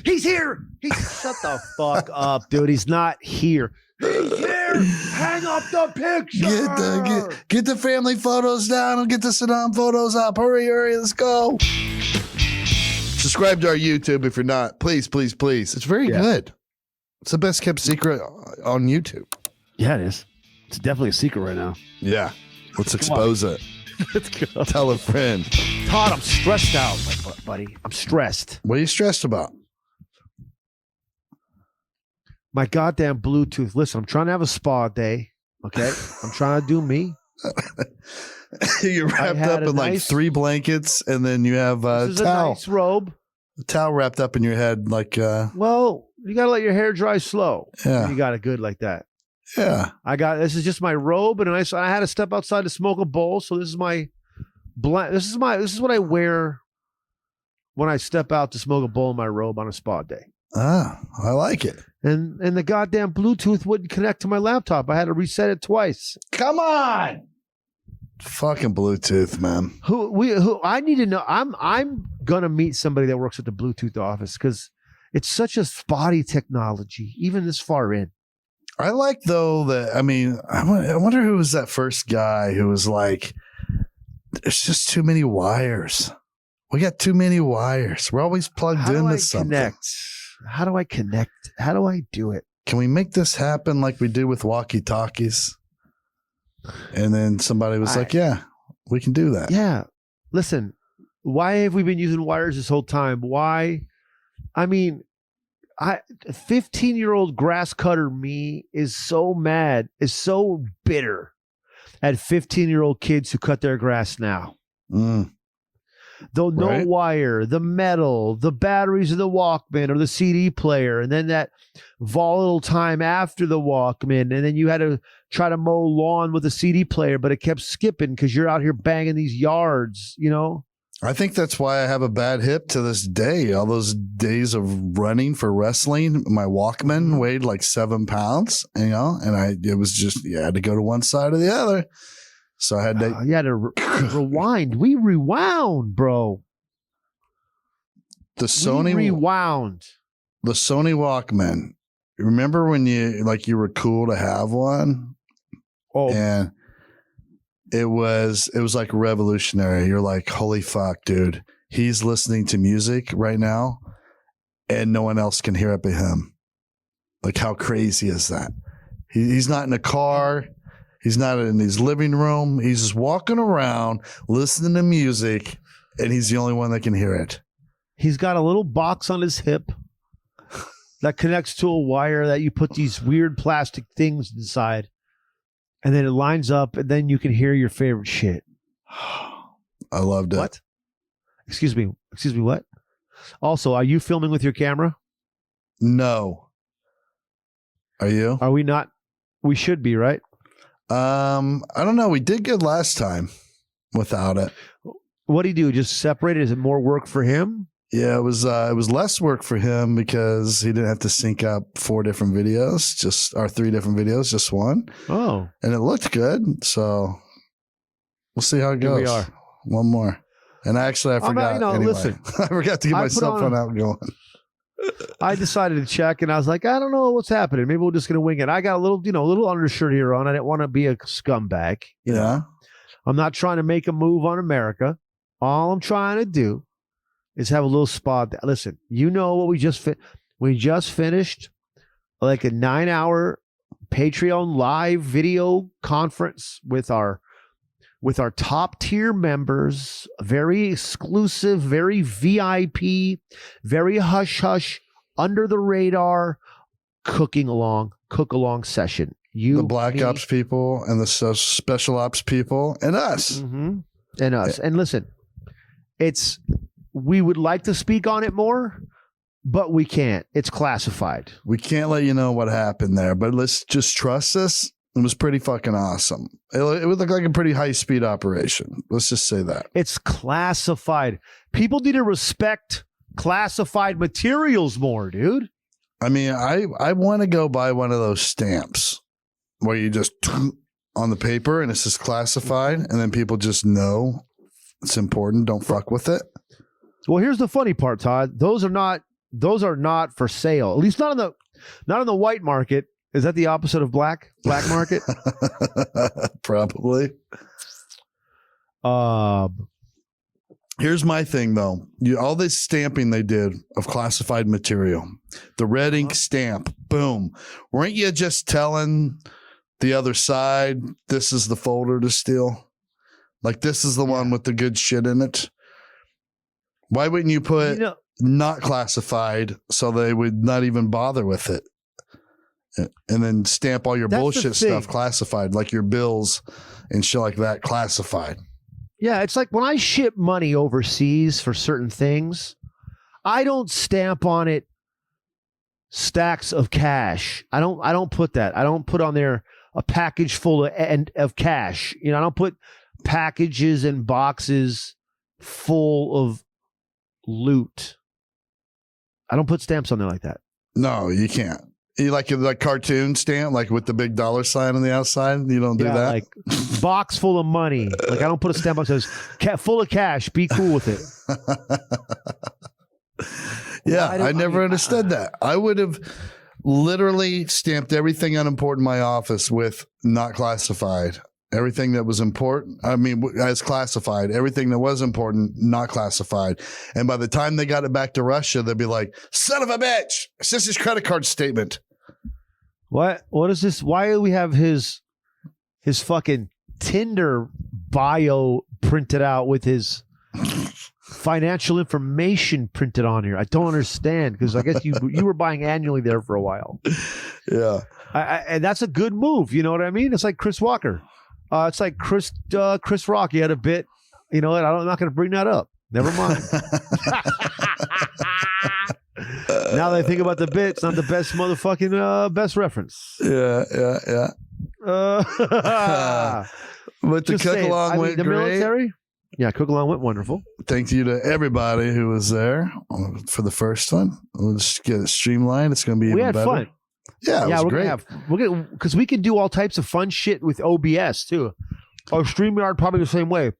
He's here. Shut the fuck up, dude. He's not here. He's here. Hang up the picture. Get the family photos down and get the Saddam photos up. Hurry, let's go. Subscribe to our YouTube if you're not. Please. It's very good. It's the best kept secret on YouTube. Yeah, it is. It's definitely a secret right now. Yeah. Let's expose it. Let's go. Tell a friend. Todd, I'm stressed out, buddy. I'm stressed. What are you stressed about? My goddamn Bluetooth. Listen, I'm trying to have a spa day. Okay? I'm trying to do me. You're wrapped up in like 3 blankets, and then you have a towel. A nice robe. A towel wrapped up in your head like... Well, you got to let your hair dry slow. Yeah. You got it good like that. Yeah. This is just my robe, and I had to step outside to smoke a bowl, so this is my... This is what I wear when I step out to smoke a bowl in my robe on a spa day. Ah, I like it. And the goddamn Bluetooth wouldn't connect to my laptop. I had to reset it twice. Come on. Fucking Bluetooth, man. Who I need to know. I'm gonna meet somebody that works at the Bluetooth office because it's such a spotty technology, even this far in. I like though that. I mean, I wonder who was that first guy who was like, "There's just too many wires. We got too many wires. We're always plugged into something." How do I connect? How do I do it? Can we make this happen like we do with walkie-talkies? And then somebody was like, yeah, we can do that. Yeah. Listen, why have we been using wires this whole time? Why? I mean, 15-year-old grass cutter me is so mad, is so bitter at 15-year-old kids who cut their grass now. Though no wire, the metal, the batteries of the Walkman or the CD player, and then that volatile time after the Walkman, and then you had to try to mow lawn with a CD player, but it kept skipping because you're out here banging these yards, you know? I think that's why I have a bad hip to this day. All those days of running for wrestling, my Walkman weighed like 7 pounds, you know, and it was just, you had to go to one side or the other. So I had to... you had to rewind. We rewound, bro. The Sony Walkman. Remember when you were cool to have one? Oh. And it was like revolutionary. You're like, holy fuck, dude. He's listening to music right now and no one else can hear it but him. Like, how crazy is that? He's not in a car. He's not in his living room. He's just walking around, listening to music, and he's the only one that can hear it. He's got a little box on his hip that connects to a wire that you put these weird plastic things inside, and then it lines up, and then you can hear your favorite shit. I loved it. What? Excuse me, what? Also, are you filming with your camera? No. Are you? Are we not? We should be, right? I don't know. We did good last time without it. What do you do? Just separate it? Is it more work for him? Yeah, it was less work for him because he didn't have to sync up 4 different videos, or 3 different videos, just one. Oh. And it looked good. So we'll see how it goes. Here we are. One more. And actually, I forgot. Listen, I forgot to get my cell phone out and going. I decided to check, and I was like, I don't know what's happening. Maybe we're just going to wing it. I got a little undershirt here on. I didn't want to be a scumbag. You know? I'm not trying to make a move on America. All I'm trying to do is have a little spot. Listen, you know what we just finished like a 9-hour Patreon live video conference with our top tier members, very exclusive, very VIP, very hush hush, under the radar, cook along session. The Black Ops people and the Special Ops people and us. Mm-hmm. And us. And listen, we would like to speak on it more, but we can't. It's classified. We can't let you know what happened there, but let's just trust us. It was pretty fucking awesome. It would look like a pretty high-speed operation. Let's just say that. It's classified. People need to respect classified materials more, dude. I mean, I want to go buy one of those stamps where you just on the paper and it's just classified, and then people just know it's important. Don't fuck with it. Well, here's the funny part, Todd. Those are not those are not for sale. At least not on the white market. Is that the opposite of black market? Probably. Here's my thing, though. All this stamping they did of classified material, the red ink stamp, boom. Weren't you just telling the other side this is the folder to steal? Like, this is the one with the good shit in it. Why wouldn't you put not classified so they would not even bother with it? And then stamp all your bullshit stuff classified, like your bills and shit like that classified. Yeah, it's like when I ship money overseas for certain things, I don't stamp on it stacks of cash. I don't put that. I don't put on there a package full of cash. I don't put packages and boxes full of loot. I don't put stamps on there like that. No, you can't. You like cartoon stamp, like with the big dollar sign on the outside? You don't do that? Like box full of money. Like I don't put a stamp on that says full of cash. Be cool with it. Yeah, I never understood that. I would have literally stamped everything unimportant in my office with not classified. Everything that was important, as classified. Everything that was important, not classified. And by the time they got it back to Russia, they'd be like, son of a bitch, it's just his credit card statement. What is this? Why do we have his fucking Tinder bio printed out with his financial information printed on here? I don't understand, because I guess you were buying annually there for a while. Yeah. And that's a good move. You know what I mean? It's like Chris Walker. It's like Chris Rock. He had a bit. You know what? I'm not going to bring that up. Never mind. Now that I think about the bit, it's not the best motherfucking best reference. Yeah. But the cook along went the great. Military? Yeah, cook along went wonderful. Thank you to everybody who was there for the first one. We'll just get it streamlined. It's going to be even better. We had fun. Yeah, it was great. Because we can do all types of fun shit with OBS too. Or StreamYard, probably the same way.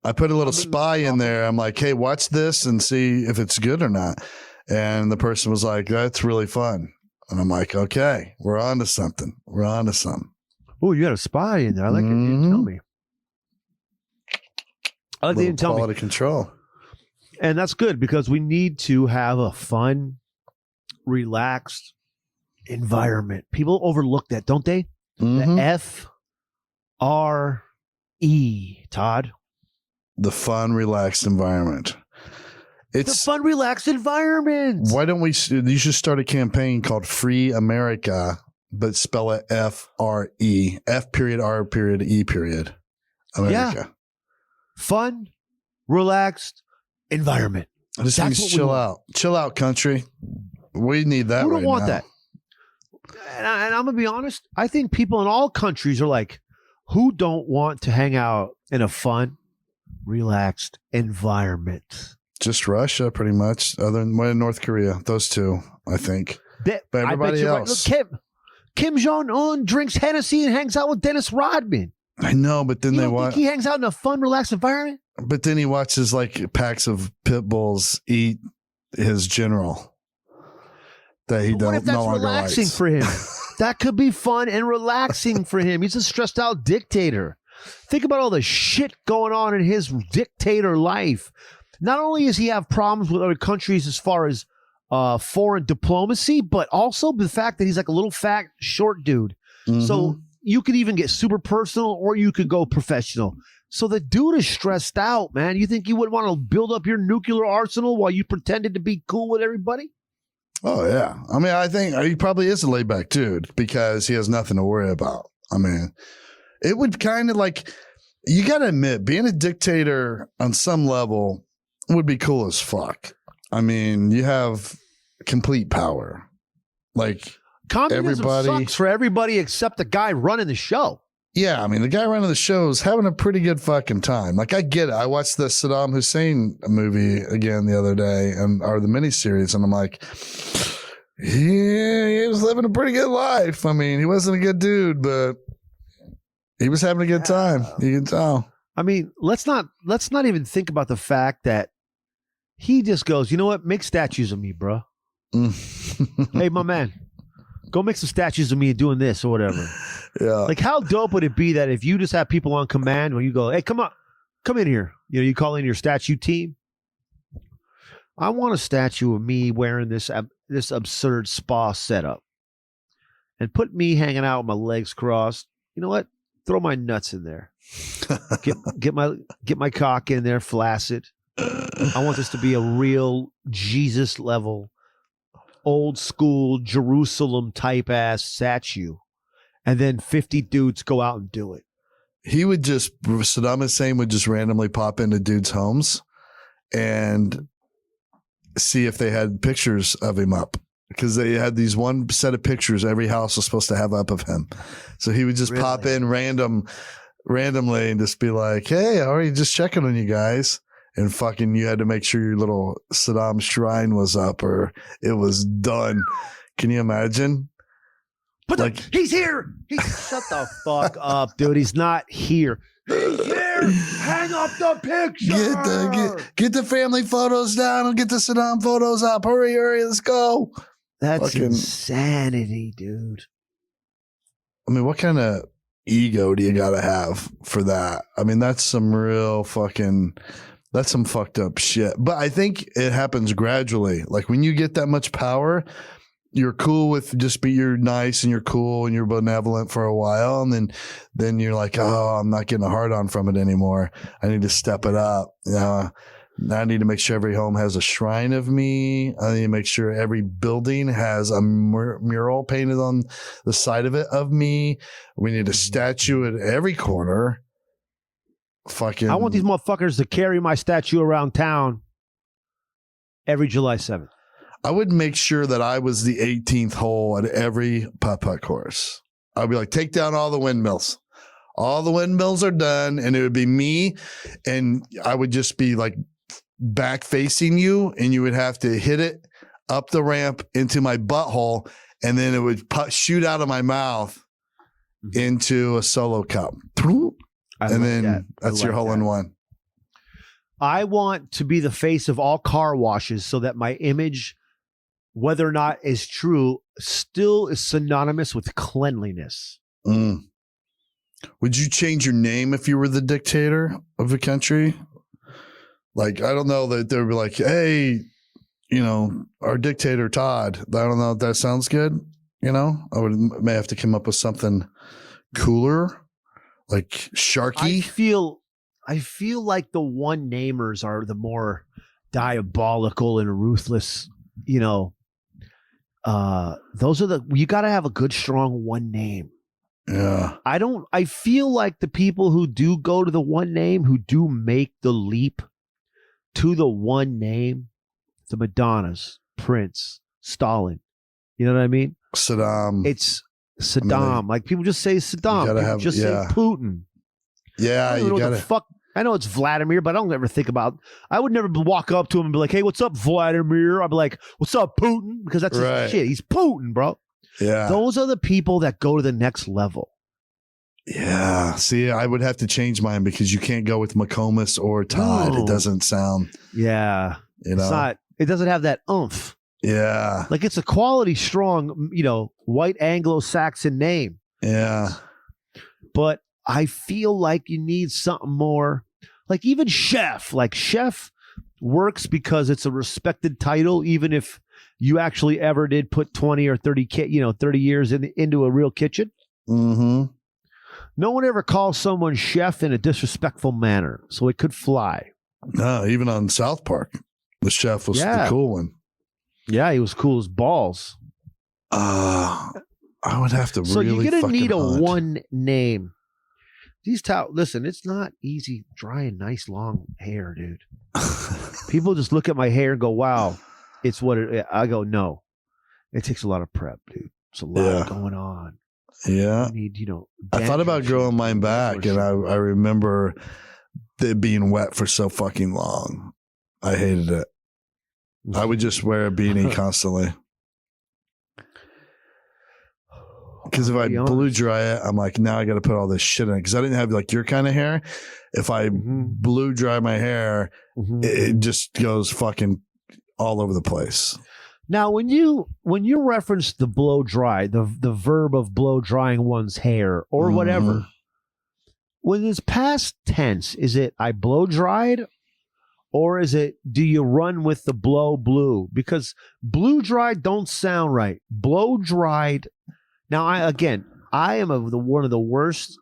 I put a little spy in there. I'm like, hey, watch this and see if it's good or not. And the person was like, that's really fun. And I'm like, okay, we're on to something. Oh, you had a spy in there. I like it. You didn't tell me. I like that you didn't tell me. Quality control. And that's good, because we need to have a fun, relaxed environment. People overlook that, don't they? The FRE, Todd. The fun, relaxed environment. It's the fun, relaxed environment. Why don't you should start a campaign called Free America, but spell it F-R-E. F.R.E. America. Yeah. Fun, relaxed environment. This means chill out. Chill out, country. We need that right now. Who don't want that? And I'm going to be honest. I think people in all countries are like, who don't want to hang out in a fun, relaxed environment? Just Russia, pretty much. Other than North Korea. Those two, I think. But everybody else. Right. Look, Kim Jong-un drinks Hennessy and hangs out with Dennis Rodman. I know, but then think he hangs out in a fun, relaxed environment? But then he watches like packs of pit bulls eat his general that he what if that's no longer relaxing likes. For him? That could be fun and relaxing for him. He's a stressed out dictator. Think about all the shit going on in his dictator life. Not only does he have problems with other countries as far as foreign diplomacy, but also the fact that he's like a little fat, short dude. So you could even get super personal, or you could go professional. So the dude is stressed out, man. You think you wouldn't want to build up your nuclear arsenal while you pretended to be cool with everybody? Oh, yeah. I mean, I think he probably is a laid back dude because he has nothing to worry about. I mean, it would kind of like, you got to admit, being a dictator on some level would be cool as fuck. I mean, you have complete power. Like, communism sucks for everybody except the guy running the show. Yeah, I mean, the guy running the show is having a pretty good fucking time. Like, I get it. I watched the Saddam Hussein movie again the other day, or the miniseries, and I'm like, he was living a pretty good life. I mean, he wasn't a good dude, but he was having a good time. You can tell. I mean, let's not even think about the fact that he just goes, you know what? Make statues of me, bro. Hey, my man, go make some statues of me doing this or whatever. Yeah. Like, how dope would it be that if you just have people on command when you go, hey, come in here. You know, you call in your statue team. I want a statue of me wearing this absurd spa setup, and put me hanging out with my legs crossed. You know what? Throw my nuts in there. Get my cock in there, flaccid. I want this to be a real Jesus level, old school Jerusalem type ass statue, and then 50 dudes go out and do it. Saddam Hussein would just randomly pop into dudes' homes and see if they had pictures of him up, because they had these one set of pictures every house was supposed to have up of him. So he would just pop in randomly and just be like, hey, how are you? Just checking on you guys. And fucking you had to make sure your little Saddam shrine was up or it was done. Can you imagine? But he's here. Shut the fuck up, dude. He's not here. He's here. Hang up the picture. Get the family photos down and get the Saddam photos up. Hurry, let's go. That's insanity, dude. I mean, what kind of ego do you gotta have for that? I mean, that's some fucked up shit. But I think it happens gradually. Like when you get that much power, you're cool with you're nice and you're cool and you're benevolent for a while. And then you're like, oh, I'm not getting a hard on from it anymore. I need to step it up. Now I need to make sure every home has a shrine of me. I need to make sure every building has a mural painted on the side of it of me. We need a statue at every corner. I want these motherfuckers to carry my statue around town every July 7th. I would make sure that I was the 18th hole at every putt-putt course. I'd be like, take down all the windmills. All the windmills are done, and it would be me, and I would just be like back facing you, and you would have to hit it up the ramp into my butthole, and then it would shoot out of my mouth into a solo cup. And then that's your hole in one. I want to be the face of all car washes so that my image, whether or not is true, still is synonymous with cleanliness. Would you change your name if you were the dictator of a country? Like, I don't know, that they would be like, hey, our dictator Todd. I don't know if that sounds good. I may have to come up with something cooler. Like Sharky. I feel like the one namers are the more diabolical and ruthless. Those are you got to have a good, strong one name. Yeah. I feel like the people who do go to the one name, who do make the leap to the one name, the Madonnas, Prince, Stalin. You know what I mean? Saddam. It's Saddam. Like people just say Saddam. People say Putin. Yeah, you gotta. Fuck. I know it's Vladimir, but I don't ever think about. I would never walk up to him and be like, "Hey, what's up, Vladimir?" I'd be like, "What's up, Putin?" Because that's his shit. He's Putin, bro. Yeah. Those are the people that go to the next level. Yeah. See, I would have to change mine because you can't go with McComas or Todd. No. It doesn't sound. Yeah. It's not. It doesn't have that oomph. Yeah. Like it's a quality, strong, white Anglo-Saxon name. Yeah. But I feel like you need something more. Like even chef. Like chef works because it's a respected title, even if you actually ever did put 20 or 30 years into a real kitchen. Mm-hmm. No one ever calls someone chef in a disrespectful manner, so it could fly. No, even on South Park, the chef was the cool one. Yeah, he was cool as balls. I would have to so really. So you're gonna need hunt. a one name. Listen, it's not easy drying nice long hair, dude. People just look at my hair and go, "Wow, it's what it." I go, "No, it takes a lot of prep, dude. It's a lot going on." Yeah, you need, I thought about growing mine back, and I remember it being wet for so fucking long. I hated it. I would just wear a beanie constantly. Because if I blew dry it, I'm like, now I got to put all this shit in it. Because I didn't have like your kind of hair. If I blew dry my hair, it just goes fucking all over the place. Now, when you reference the blow dry, the verb of blow drying one's hair or whatever, when it's past tense, is it I blow dried, or is it do you run with the blow blew? Because blew dried don't sound right. Blow dried. Now, I am one of the worst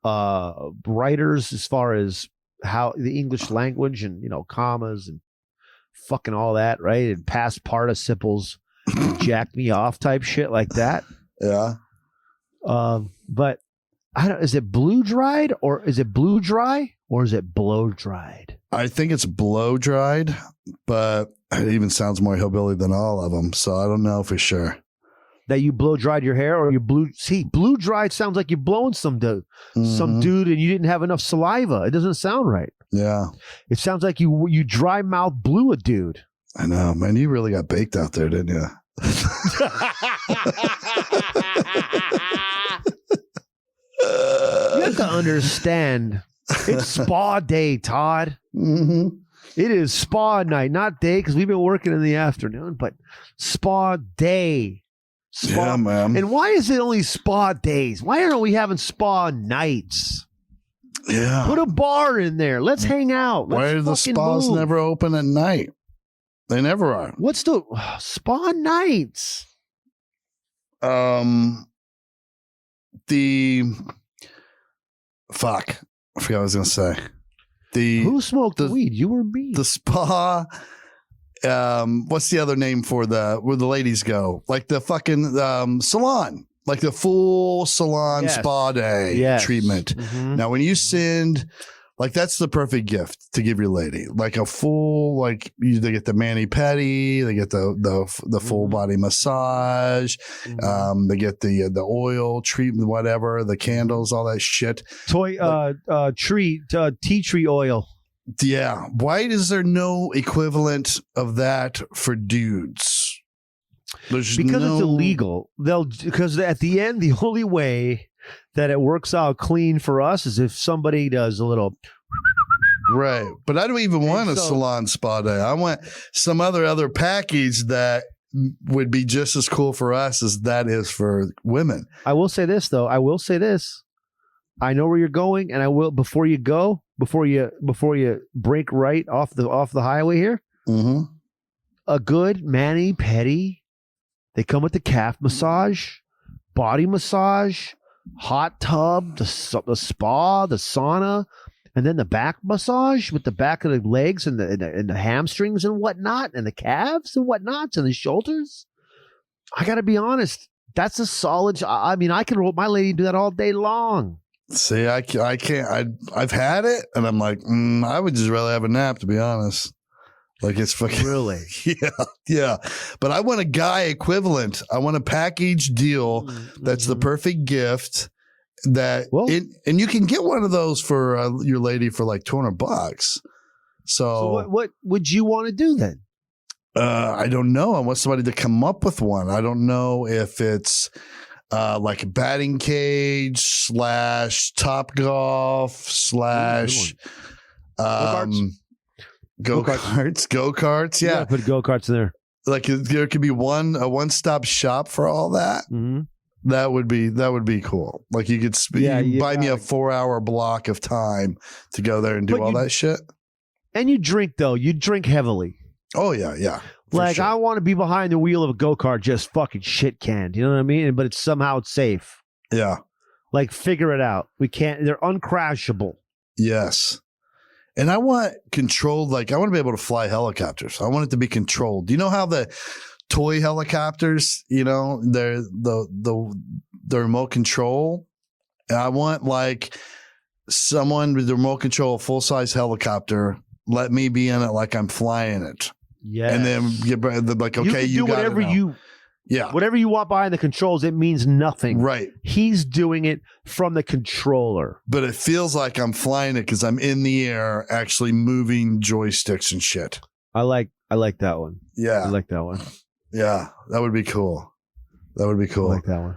writers as far as how the English language and commas and fucking all that, right? And past participles jack me off type shit like that. Yeah. But I don't. Is it blue dried or is it blue dry or is it blow dried? I think it's blow dried, but it even sounds more hillbilly than all of them. So I don't know for sure. That you blow dried your hair, or you blue dried sounds like you're blowing some dude, and you didn't have enough saliva. It doesn't sound right. Yeah, it sounds like you dry mouth blew a dude. I know, man. You really got baked out there, didn't you? You have to understand. It's spa day, Todd. Mm-hmm. It is spa night, not day, because we've been working in the afternoon, but spa day. Spa. Yeah, man. And why is it only spa days? Why aren't we having spa nights? Yeah. Put a bar in there. Let's hang out. Why are the spas never open at night? They never are. What's the spa nights? Fuck. I forgot what I was going to say. Who smoked the weed? You or me? The spa. What's the other name for where the ladies go? Like the fucking salon. Like the full salon spa day treatment. Mm-hmm. Now, when you send, like, that's the perfect gift to give your lady. Like a full, like, they get the mani-pedi, they get the full body massage, they get the oil treatment, whatever, the candles, all that shit. Tea tree oil. Yeah. Why is there no equivalent of that for dudes? Because it's illegal. Because at the end, the only way that it works out clean for us is if somebody does a little. Right. But I don't even want a salon spa day. I want some other package that would be just as cool for us as that is for women. I will say this, though. I know where you're going, and I will before you break right off the highway here. Mm-hmm. A good mani-pedi. They come with the calf massage, body massage, hot tub, the spa, the sauna, and then the back massage with the back of the legs and the hamstrings and whatnot, and the calves and whatnots and the shoulders. I got to be honest. That's a solid. I mean, I can roll my lady do that all day long. See, I can't. I've had it, and I'm like, I would just rather have a nap, to be honest. Like, it's fucking really, yeah. But I want a guy equivalent. I want a package deal that's the perfect gift. And you can get one of those for your lady for like $200. So what would you want to do then? I don't know. I want somebody to come up with one. I don't know if it's like a batting cage / Top Golf / Go-karts. Yeah. Put go-karts in there. Like there could be a one-stop shop for all that. Mm-hmm. That would be cool. Like you could buy me a 4-hour block of time to go there and do all that shit. And you drink though. You drink heavily. Oh yeah. Like sure. I want to be behind the wheel of a go-kart just fucking shit canned. You know what I mean? But it's somehow safe. Yeah. Like figure it out. They're uncrashable. Yes. And I want controlled, like I want to be able to fly helicopters. I want it to be controlled. You know how the toy helicopters, they're the remote control? And I want like someone with the remote control, full-size helicopter, let me be in it like I'm flying it. Yeah. And then like, okay, you got whatever it now. Yeah. Whatever you want behind the controls, it means nothing. Right. He's doing it from the controller. But it feels like I'm flying it because I'm in the air actually moving joysticks and shit. I like that one. Yeah. I like that one. Yeah. That would be cool. I like that one.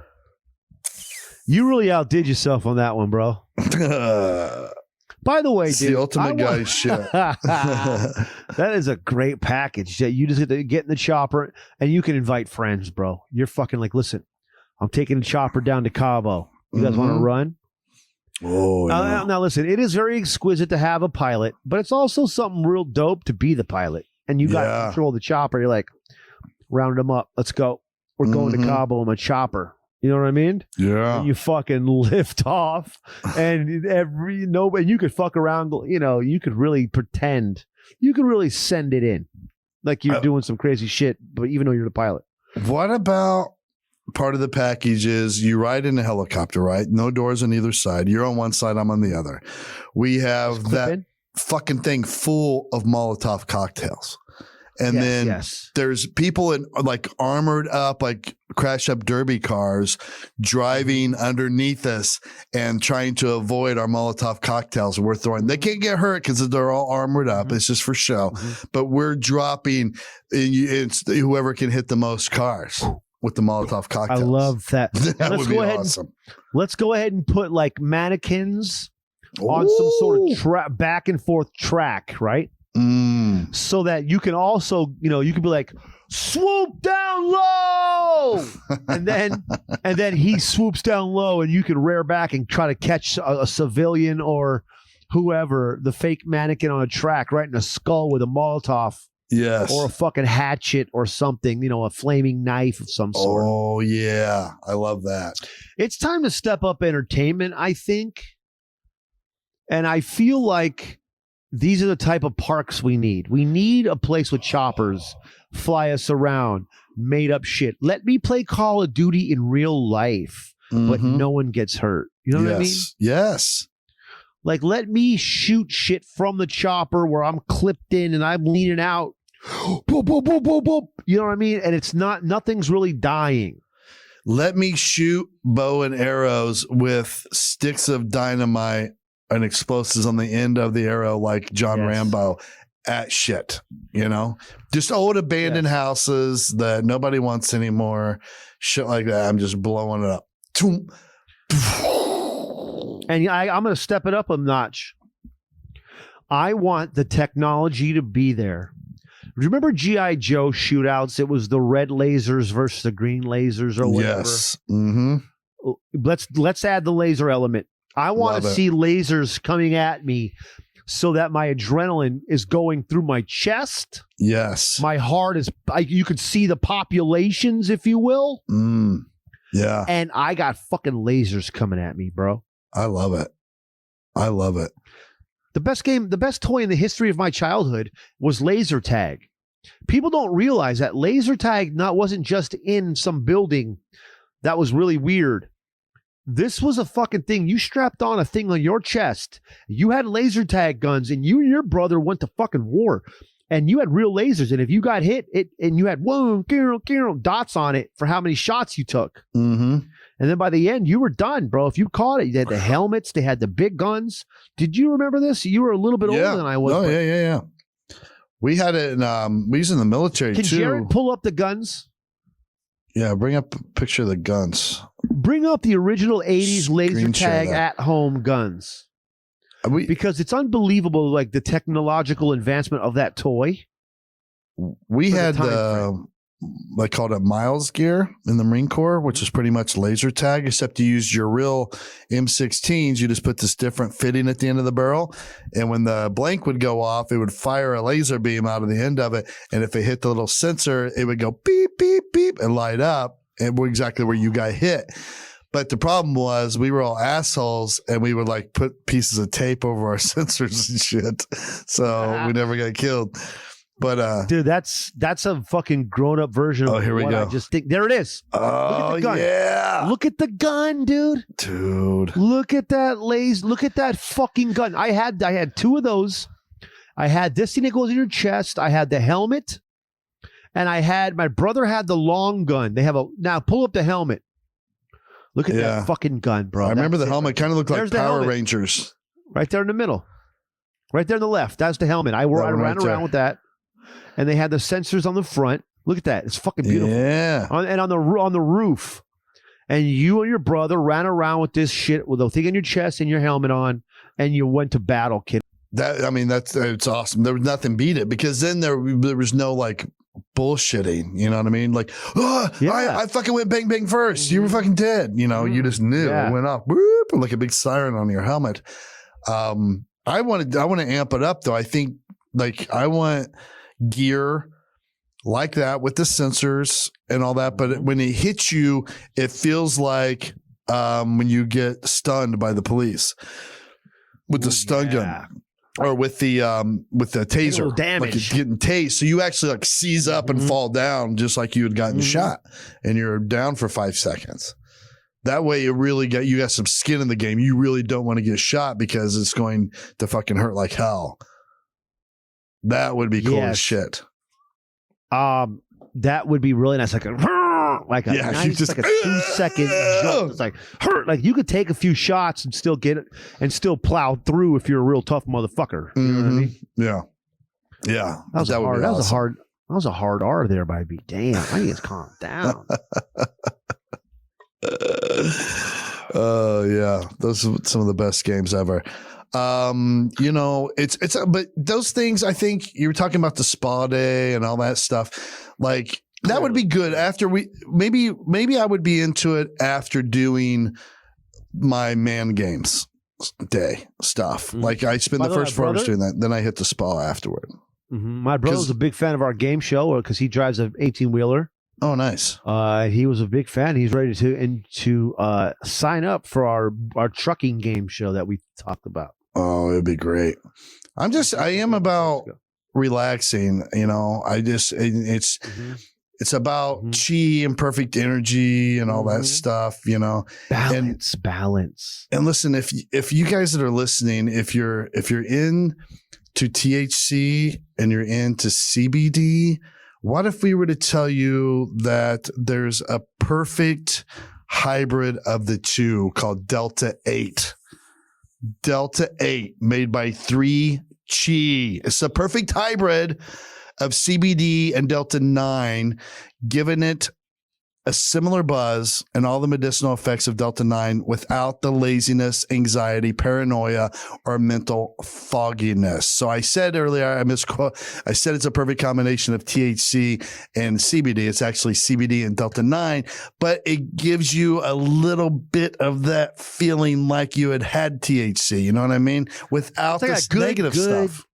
You really outdid yourself on that one, bro. By the way, it's dude, the ultimate guy's shit. That is a great package. You just get in the chopper and you can invite friends, bro. You're fucking like, listen, I'm taking the chopper down to Cabo. You guys want to run? Oh, now, listen, it is very exquisite to have a pilot, but it's also something real dope to be the pilot. And you got to control the chopper. You're like, round them up. Let's go. We're going to Cabo in my chopper. You know what I mean? Yeah. And you fucking lift off, and you could fuck around. You know, you could really pretend. You could really send it in, like you're doing some crazy shit. But even though you're the pilot, what about part of the package is you ride in a helicopter, right? No doors on either side. You're on one side. I'm on the other. We have that fucking thing full of Molotov cocktails. And then there's people in like armored up, like crash up derby cars driving underneath us and trying to avoid our Molotov cocktails we're throwing. They can't get hurt because they're all armored up. It's just for show. But we're dropping it's whoever can hit the most cars with the Molotov cocktails. I love that. That would be awesome. Let's go ahead and put like mannequins on some sort of back and forth track, right? So that you can also, you can be like, swoop down low, and then he swoops down low, and you can rear back and try to catch a civilian or whoever, the fake mannequin on a track, right in the skull with a Molotov, or a fucking hatchet or something, a flaming knife of some sort. Oh yeah, I love that. It's time to step up entertainment, I think, and I feel like these are the type of parks we need. We need a place with choppers, fly us around, made up shit. Let me play Call of Duty in real life, but no one gets hurt. You know what I mean? Yes. Like, let me shoot shit from the chopper where I'm clipped in and I'm leaning out. Boop, boop, boop, boop, boop. You know what I mean? And it's nothing's really dying. Let me shoot bow and arrows with sticks of dynamite and explosives on the end of the arrow, like John Rambo at shit, just old abandoned houses that nobody wants anymore. Shit like that. I'm just blowing it up. And I'm going to step it up a notch. I want the technology to be there. Remember G.I. Joe shootouts? It was the red lasers versus the green lasers or whatever. Yes. Let's add the laser element. I want to see lasers coming at me so that my adrenaline is going through my chest. Yes. My heart is, you could see the populations, if you will. Yeah. And I got fucking lasers coming at me, bro. I love it. The best toy in the history of my childhood was laser tag. People don't realize that laser tag wasn't just in some building that was really weird. This was a fucking thing. You strapped on a thing on your chest. You had laser tag guns, and you and your brother went to fucking war, and you had real lasers. And if you got hit, and you had dots on it for how many shots you took. And then by the end, you were done, bro. If you caught it, they had the helmets. They had the big guns. Did you remember this? You were a little bit older than I was. Oh, yeah. We had it we used it in the military, too. Can Jared pull up the guns? Yeah, bring up a picture of the guns. Bring up the original 80s laser tag at-home guns. Because it's unbelievable, like the technological advancement of that toy. We had they called it Miles gear in the Marine Corps, which is pretty much laser tag, except you used your real M16s. You just put this different fitting at the end of the barrel. And when the blank would go off, it would fire a laser beam out of the end of it. And if it hit the little sensor, it would go beep, beep, beep and light up. And we're exactly where you got hit. But the problem was we were all assholes and we would like put pieces of tape over our sensors and shit. So we never got killed. But dude, that's a fucking grown up version of here we go. I just think there it is. Oh yeah. Look at the gun, dude. Look at that laser. Look at that fucking gun. I had two of those. I had this thing that goes in your chest. I had the helmet. And my brother had the long gun. Now pull up the helmet. Look at that fucking gun, bro. I remember the helmet kind of looked like Power Rangers. Right there in the middle. Right there on the left. That's the helmet. I ran around with that. And they had the sensors on the front. Look at that. It's fucking beautiful. Yeah. And on the roof. And you and your brother ran around with this shit with a thing on your chest and your helmet on. and you went to battle, kid. It's awesome. There was nothing beat it because then there was no like bullshitting. You know what I mean? Like, I fucking went bang bang first. You were fucking dead. You know, you just knew it went off. Whoop, like a big siren on your helmet. I want to amp it up though. I think like I want gear like that with the sensors and all that. But when it hits you, it feels like when you get stunned by the police with the stun gun. Or with the taser, damage. Like you're getting tased, so you actually like seize up and fall down, just like you had gotten shot, and you're down for 5 seconds. That way, you got some skin in the game. You really don't want to get shot because it's going to fucking hurt like hell. That would be cool as shit. That would be really nice. Like a nice, like a 2-second jump. It's like hurt. Like you could take a few shots and still get it and still plow through if you're a real tough motherfucker. You know what I mean? Yeah. Yeah. That was a hard R there, baby. Damn. I need to calm down. Yeah. Those are some of the best games ever. You know, but those things, I think you were talking about the spa day and all that stuff. Like, that would be good after maybe I would be into it after doing my man games day stuff. Like I spend the first 4 hours doing that. Then I hit the spa afterward. My brother was a big fan of our game show because he drives an 18-wheeler. Oh, nice. He was a big fan. He's ready to sign up for our trucking game show that we talked about. Oh, it'd be great. I am about relaxing, you know. It's about chi and perfect energy and all that stuff, you know. Balance. And listen, if you guys that are listening, if you're in to THC and you're into CBD, what if we were to tell you that there's a perfect hybrid of the two called Delta 8? Delta 8 made by 3 Chi. It's a perfect hybrid of CBD and Delta 9, giving it a similar buzz and all the medicinal effects of Delta 9 without the laziness, anxiety, paranoia, or mental fogginess. So I said earlier, I said it's a perfect combination of THC and CBD. It's actually CBD and Delta 9, but it gives you a little bit of that feeling like you had THC. You know what I mean? Without this negative stuff.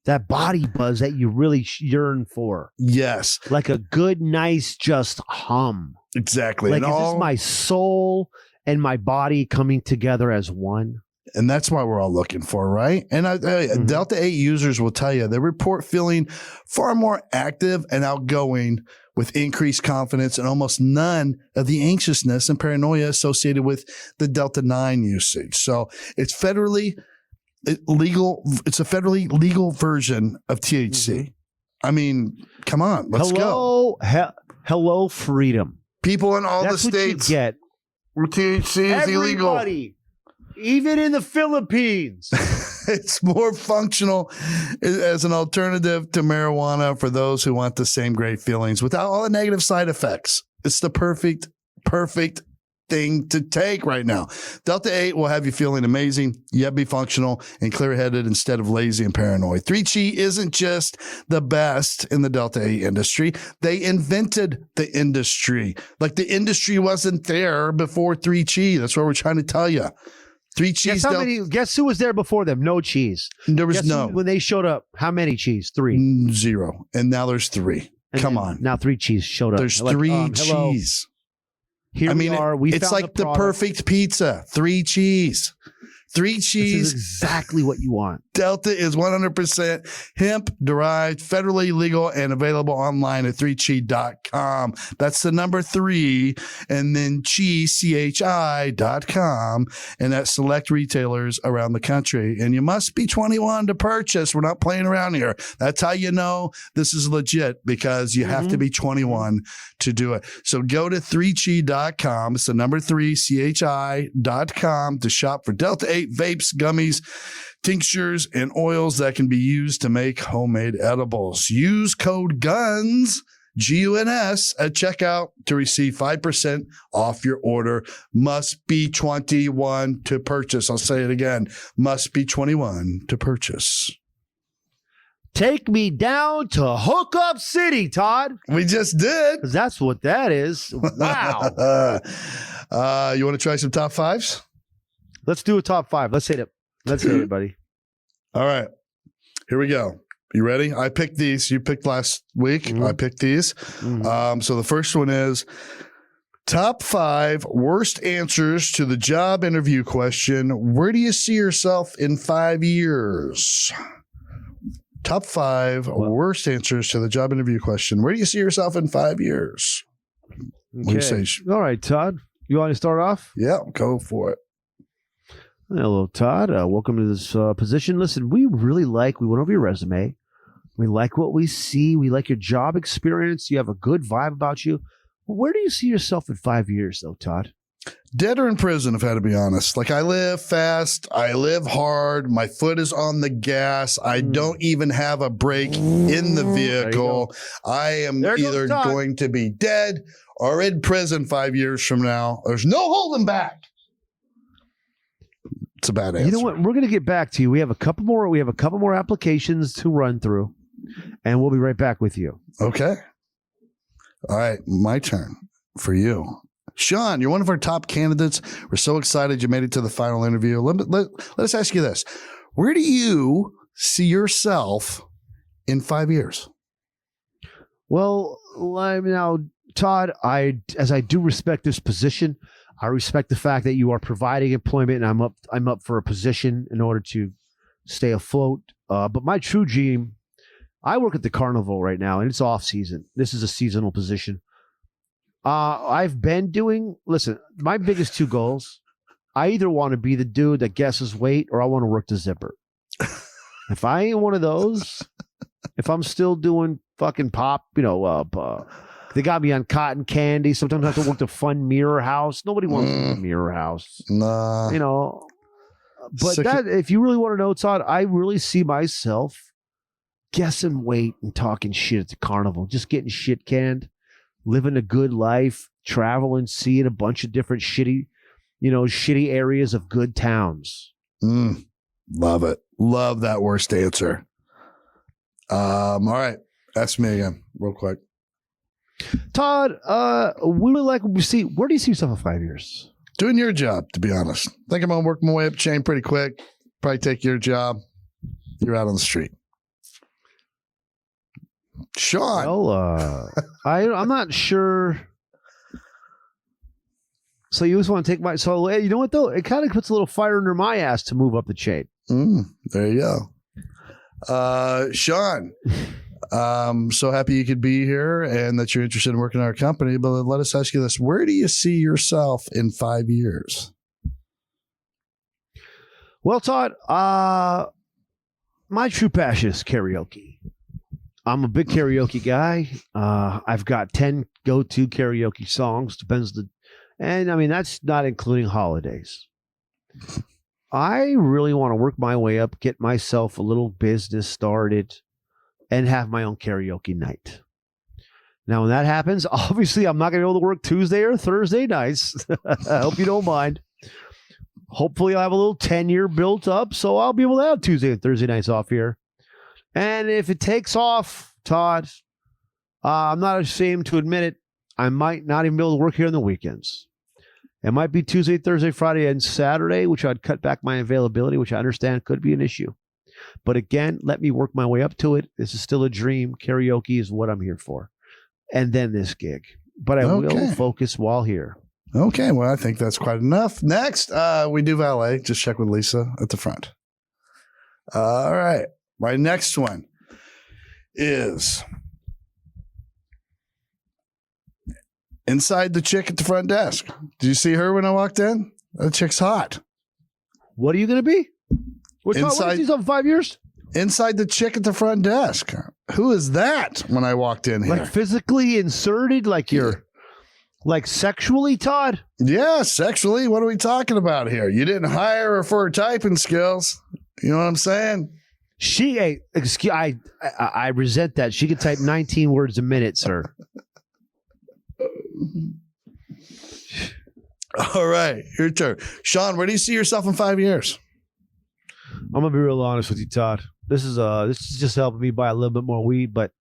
That body buzz that you really yearn for. Yes. Like a good, nice, just hum. Exactly. Like, is this my soul and my body coming together as one? And that's why we're all looking for, right? And Delta 8 users will tell you they report feeling far more active and outgoing with increased confidence and almost none of the anxiousness and paranoia associated with the Delta 9 usage. So it's federally legal. It's a federally legal version of THC. I mean, come on, let's go. Hello, freedom. People in all That's the states what you get. where THC is illegal. Even in the Philippines. It's more functional as an alternative to marijuana for those who want the same great feelings without all the negative side effects. It's the perfect thing to take right now. Delta 8 will have you feeling amazing, yet be functional and clear-headed instead of lazy and paranoid. 3Chi isn't just the best in the Delta 8 industry. They invented the industry. Like the industry wasn't there before 3Chi. That's what we're trying to tell you. 3Chi. Guess who was there before them? No cheese. There was when they showed up. How many cheese? 3. 0. And now there's 3. Come on. Now 3 cheese showed up. There's 3 cheese. Here we are. It's like the perfect pizza. 3 cheese. 3 cheese. This is exactly what you want. Delta is 100% hemp-derived, federally legal, and available online at 3chi.com. That's the number 3, and then chi.com, and at select retailers around the country. And you must be 21 to purchase. We're not playing around here. That's how you know this is legit, because you have to be 21 to do it. So go to 3chi.com. It's the number 3, chi.com to shop for Delta 8 vapes, gummies, tinctures, and oils that can be used to make homemade edibles. Use code GUNS, GUNS at checkout to receive 5% off your order. Must be 21 to purchase. I'll say it again. Must be 21 to purchase. Take me down to Hookup City, Todd. We just did. Because that's what that is. Wow. You want to try some top fives? Let's do a top five. Let's hit it, buddy. All right. Here we go. You ready? I picked these. You picked last week. I picked these. So the first one is top 5 worst answers to the job interview question. Where do you see yourself in 5 years? Top 5 worst answers to the job interview question. Where do you see yourself in 5 years? Okay. What do you say? All right, Todd. You want to start off? Yeah, go for it. Hello, Todd. Welcome to this position. Listen, we went over your resume. We like what we see. We like your job experience. You have a good vibe about you. Where do you see yourself in 5 years, though, Todd? Dead or in prison, if I had to be honest. Like, I live fast. I live hard. My foot is on the gas. I don't even have a brake in the vehicle. I am either going to be dead or in prison 5 years from now. There's no holding back. It's a bad answer. You know what? We're going to get back to you. We have a couple more applications to run through, and we'll be right back with you. Okay. All right. My turn for you. Shaun, you're one of our top candidates. We're so excited you made it to the final interview. Let us ask you this. Where do you see yourself in 5 years? Well, now, Todd, as I do respect this position, I respect the fact that you are providing employment, and I'm up for a position in order to stay afloat. But my true dream, I work at the carnival right now, and it's off season. This is a seasonal position. I've been listen, my biggest 2 goals, I either want to be the dude that guesses weight or I want to work the zipper. If I ain't one of those, if I'm still doing fucking pop, they got me on cotton candy. Sometimes I have to work the fun mirror house. Nobody wants a mirror house. Nah. But if you really want to know, Todd, I really see myself guessing weight and talking shit at the carnival, just getting shit canned. Living a good life, traveling, seeing a bunch of different shitty areas of good towns. Love it. Love that worst answer. All right. Ask me again real quick. Todd, where do you see yourself in 5 years? Doing your job, to be honest. I think I'm going to work my way up the chain pretty quick. Probably take your job. You're out on the street. Shaun. Well, I'm not sure. So you just want to take my... So you know what, though? It kind of puts a little fire under my ass to move up the chain. There you go. Shaun, so happy you could be here and that you're interested in working in our company. But let us ask you this. Where do you see yourself in 5 years? Well, Todd, my true passion is karaoke. I'm a big karaoke guy. I've got 10 go-to karaoke songs. And I mean, that's not including holidays. I really want to work my way up, get myself a little business started, and have my own karaoke night. Now, when that happens, obviously, I'm not going to be able to work Tuesday or Thursday nights. I hope you don't mind. Hopefully, I'll have a little tenure built up, so I'll be able to have Tuesday and Thursday nights off here. And if it takes off, Todd, I'm not ashamed to admit it, I might not even be able to work here on the weekends. It might be Tuesday, Thursday, Friday, and Saturday, which I'd cut back my availability, which I understand could be an issue. But again, let me work my way up to it. This is still a dream. Karaoke is what I'm here for. And then this gig. But I will focus while here. Okay, well, I think that's quite enough. Next, we do valet. Just check with Lisa at the front. All right. My next one is inside the chick at the front desk. Did you see her when I walked in? That chick's hot. What are you going to be? What do you see yourself in 5 years? Inside the chick at the front desk. Who is that when I walked in here? Like physically inserted? Like you're like sexually, Todd? Yeah, sexually. What are we talking about here? You didn't hire her for her typing skills. You know what I'm saying? I resent that. She could type 19 words a minute, sir. All right, your turn. Shaun, where do you see yourself in 5 years? I'm gonna be real honest with you, Todd. This is just helping me buy a little bit more weed, but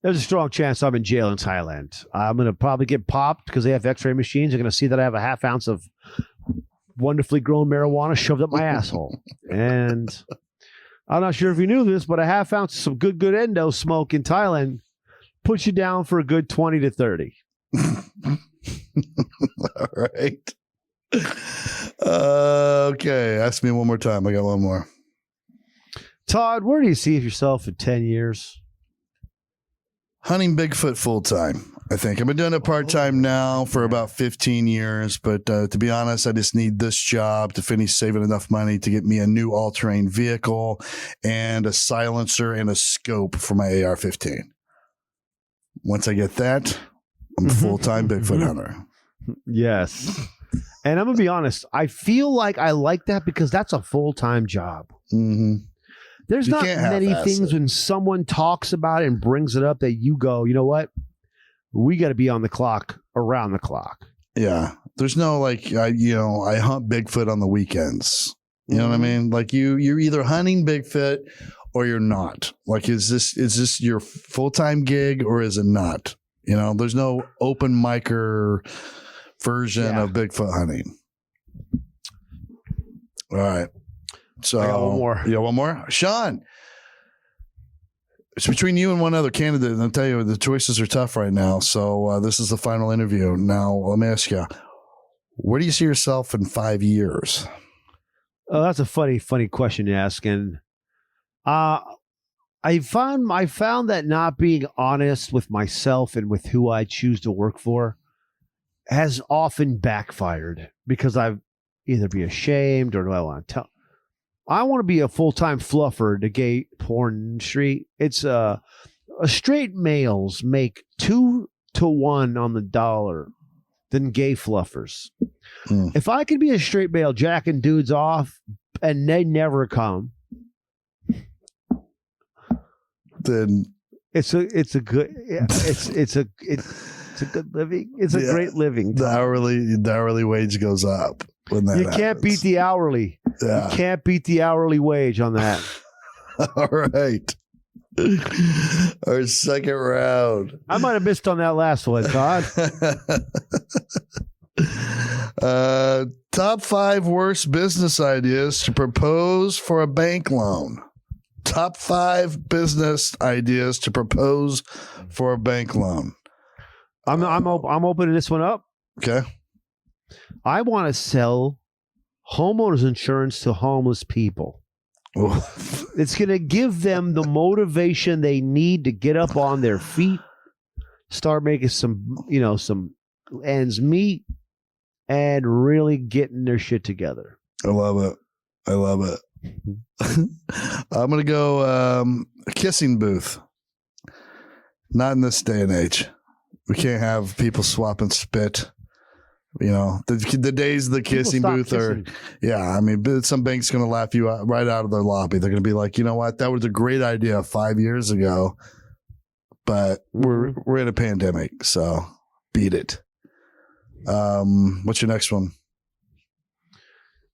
there's a strong chance I'm in jail in Thailand. I'm gonna probably get popped because they have X-ray machines. They're gonna see that I have a half ounce of wonderfully grown marijuana shoved up my asshole. And I'm not sure if you knew this, but a half ounce of some good endo smoke in Thailand puts you down for a good 20 to 30. All right. Okay. Ask me one more time. I got one more. Todd, where do you see yourself in 10 years? Hunting Bigfoot full time. I think I've been doing it part time now for about 15 years, but to be honest, I just need this job to finish saving enough money to get me a new all-terrain vehicle and a silencer and a scope for my AR-15. Once I get that, I'm a full-time Bigfoot hunter. Yes. And I'm going to be honest, I feel like I like that because that's a full-time job. Mm-hmm. There's not many things when someone talks about it and brings it up that you go, you know what? We got to be on the clock, around the clock. Yeah. There's no like, I hunt Bigfoot on the weekends. You know what I mean? Like you're either hunting Bigfoot or you're not. Like, is this your full-time gig or is it not? You know, there's no open micer version of Bigfoot hunting. All right. So I got one more. Yeah, one more. Shaun, it's between you and one other candidate, and I'll tell you, the choices are tough right now. So this is the final interview. Now, let me ask you, where do you see yourself in 5 years? Oh, that's a funny question to ask. And I found that not being honest with myself and with who I choose to work for has often backfired because I've either be ashamed or do I want to tell. I want to be a full-time fluffer to gay porn industry. It's straight males make 2 to 1 on the dollar than gay fluffers. If I could be a straight male jacking dudes off and they never come, then it's a good living. It's a great living. The hourly wage goes up when that happens. Can't beat the hourly. Yeah. You can't beat the hourly wage on that. All right. Our second round. I might have missed on that last one, Todd. Top 5 worst business ideas to propose for a bank loan. Top 5 business ideas to propose for a bank loan. I'm opening this one up. Okay. I want to sell homeowners insurance to homeless people. It's going to give them the motivation they need to get up on their feet, start making some ends meet, and really getting their shit together. I love it. I'm going to go a kissing booth. Not in this day and age. We can't have people swapping spit. You know, the days of the kissing booth are, I mean, some bank's going to laugh you out, right out of their lobby. They're going to be like, you know what? That was a great idea 5 years ago, but we're in a pandemic, so beat it. What's your next one?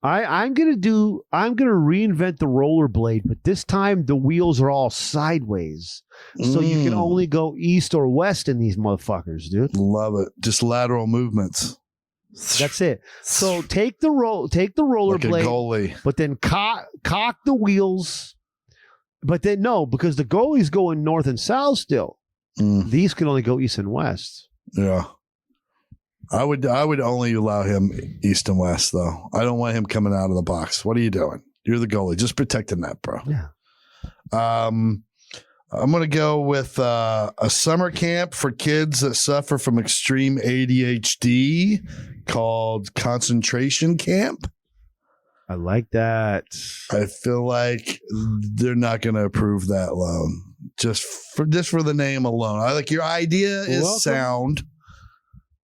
I'm gonna reinvent the rollerblade, but this time the wheels are all sideways, so you can only go east or west in these motherfuckers, dude. Love it. Just lateral movements. That's it. So take the rollerblade, like a goalie, but then cock the wheels. But then no, because the goalie's going north and south still. These can only go east and west. Yeah. I would only allow him east and west, though. I don't want him coming out of the box. What are you doing? You're the goalie. Just protect the net, bro. Yeah. I'm going to go with a summer camp for kids that suffer from extreme ADHD called Concentration Camp. I like that. I feel like they're not going to approve that loan just for the name alone. I like your idea is sound.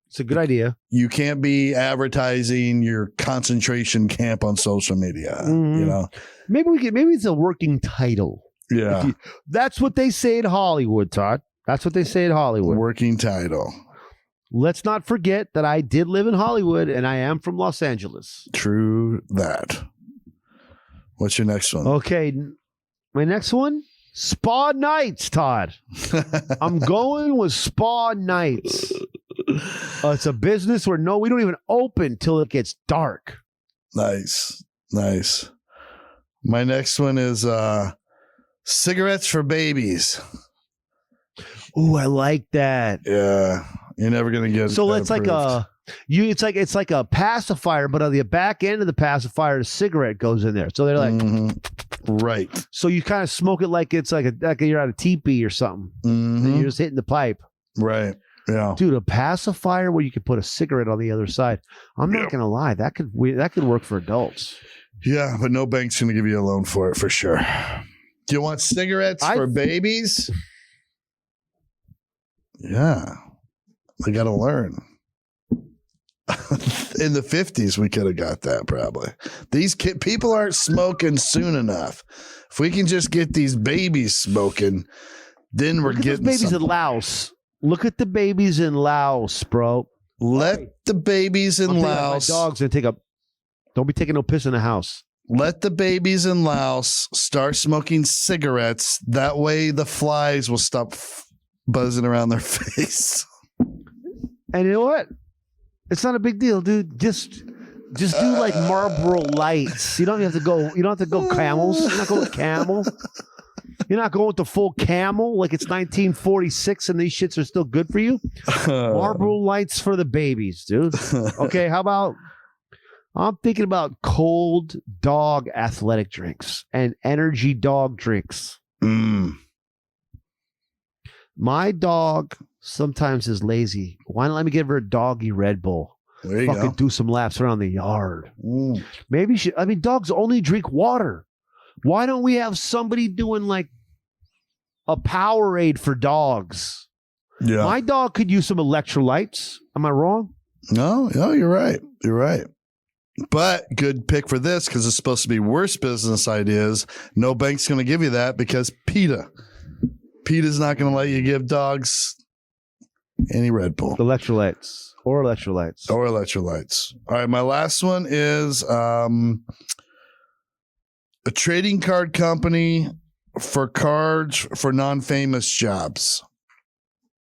It's a good idea. You can't be advertising your concentration camp on social media. You know, maybe it's a working title. Yeah. That's what they say in Hollywood, Todd. That's what they say in Hollywood. Working title. Let's not forget that I did live in Hollywood and I am from Los Angeles. True that. What's your next one? Okay. My next one, spa nights, Todd. I'm going with spa nights. It's a business where we don't even open till it gets dark. Nice. My next one is cigarettes for babies. Ooh, I like that. Yeah, you're never gonna get. So it's like it's like a pacifier, but on the back end of the pacifier, a cigarette goes in there. So they're like, right. So you kind of smoke it like it's like you're at a teepee or something. And you're just hitting the pipe. Right. Yeah. Dude, a pacifier where you could put a cigarette on the other side. I'm not gonna lie, that could work for adults. Yeah, but no bank's gonna give you a loan for it for sure. Do you want cigarettes for babies? Yeah, we got to learn. In the 50s, we could have got that probably. These people aren't smoking soon enough. If we can just get these babies smoking, then we're getting babies in Laos. Look at the babies in Laos, bro. Let the babies in Laos. My dog's gonna don't be taking no piss in the house. Let the babies in Laos start smoking cigarettes. That way, the flies will stop buzzing around their face. And you know what? It's not a big deal, dude. Just do like Marlboro Lights. You don't have to go Camels. You're not going Camel. You're not going with the full Camel like it's 1946 and these shits are still good for you. Marlboro Lights for the babies, dude. Okay, how about I'm thinking about cold dog athletic drinks and energy dog drinks. My dog sometimes is lazy. Why not let me give her a doggy Red Bull? There you go. Do some laps around the yard. Maybe dogs only drink water. Why don't we have somebody doing like a Powerade for dogs? Yeah. My dog could use some electrolytes. Am I wrong? No, you're right. You're right. But good pick for this because it's supposed to be worse business ideas. No bank's going to give you that because PETA's not going to let you give dogs any Red Bull. Electrolytes. Or electrolytes. All right, my last one is a trading card company for cards for non-famous jobs.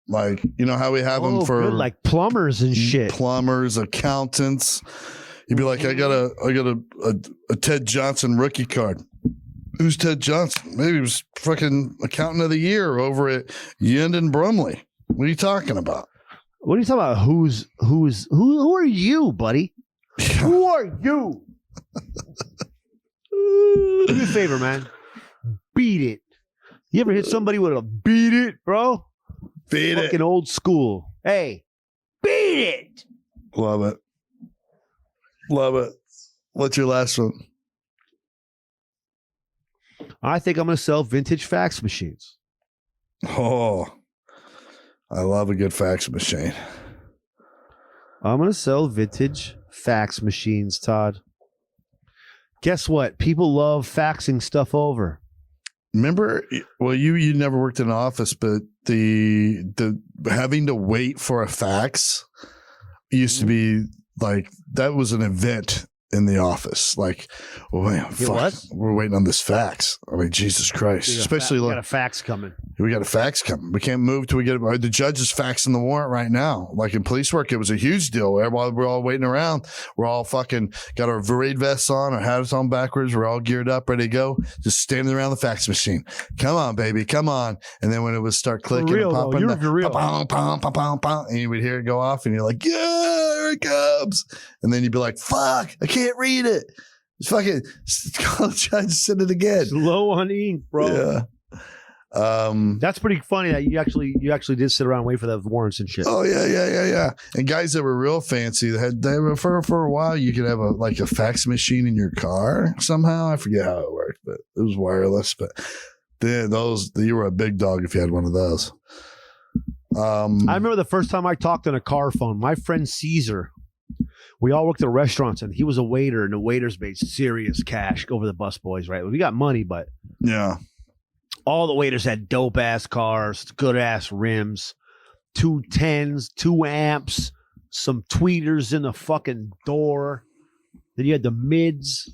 Like, you know how we have them for good, like plumbers and shit. Plumbers, accountants. You'd be like, I got a Ted Johnson rookie card. Who's Ted Johnson? Maybe he was fucking accountant of the year over at Yind and Brumley. What are you talking about? What are you talking about? Who are you, buddy? Who are you? Do me a favor, man. Beat it. You ever hit somebody with a beat it, bro? Beat it. Fucking old school. Hey, beat it. Love it. What's your last one? I think I'm going to sell vintage fax machines. Oh, I love a good fax machine. I'm going to sell vintage fax machines, Todd. Guess what? People love faxing stuff over. Remember, well, you never worked in an office, but the having to wait for a fax used to be like, that was an event in the office. Like, we're waiting on this fax. I mean, Jesus Christ. Especially we got a fax coming. We got a fax coming. We can't move till we get it. The judge is faxing the warrant right now. Like in police work, it was a huge deal. While we're all waiting around, we're all fucking got our parade vests on, our hats on backwards. We're all geared up, ready to go. Just standing around the fax machine. Come on, baby. Come on. And then when it would start clicking and popping, and you would hear it go off and you're like, yeah, here it comes. And then you'd be like, fuck, I can't read it. Just fucking call the judge, send it again. Slow on ink, bro. Yeah. That's pretty funny that you actually did sit around and wait for the warrants and shit. Oh yeah. And guys that were real fancy, they were for a while. You could have a fax machine in your car somehow. I forget how it worked, but it was wireless. But then you were a big dog if you had one of those. I remember the first time I talked on a car phone. My friend Caesar. We all worked at restaurants, and he was a waiter, and the waiters made serious cash over the busboys, right? We got money, but yeah. All the waiters had dope ass cars, good ass rims, 210s, 2 amps, some tweeters in the fucking door. Then you had the mids.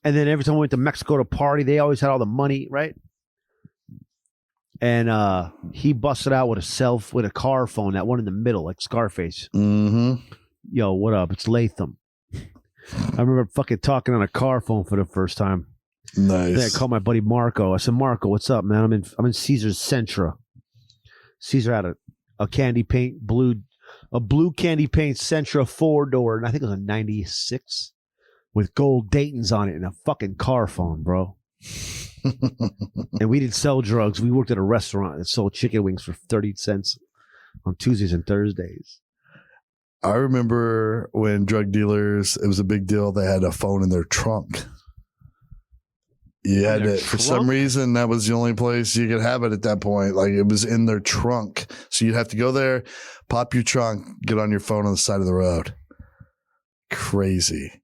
And then every time we went to Mexico to party, they always had all the money, right? And he busted out with a car phone, that one in the middle, like Scarface. Mm-hmm. Yo, what up? It's Latham. I remember fucking talking on a car phone for the first time. Nice. Then I called my buddy Marco. I said, Marco, what's up, man? I'm in Caesar's Sentra. Caesar had a candy paint blue candy paint Sentra 4-door, and I think it was a 96 with gold Dayton's on it and a fucking car phone, bro. And we didn't sell drugs. We worked at a restaurant that sold chicken wings for 30 cents on Tuesdays and Thursdays. I remember when drug dealers, it was a big deal. They had a phone in their trunk. You had it for some reason. That was the only place you could have it at that point. Like it was in their trunk. So you'd have to go there, pop your trunk, get on your phone on the side of the road. Crazy.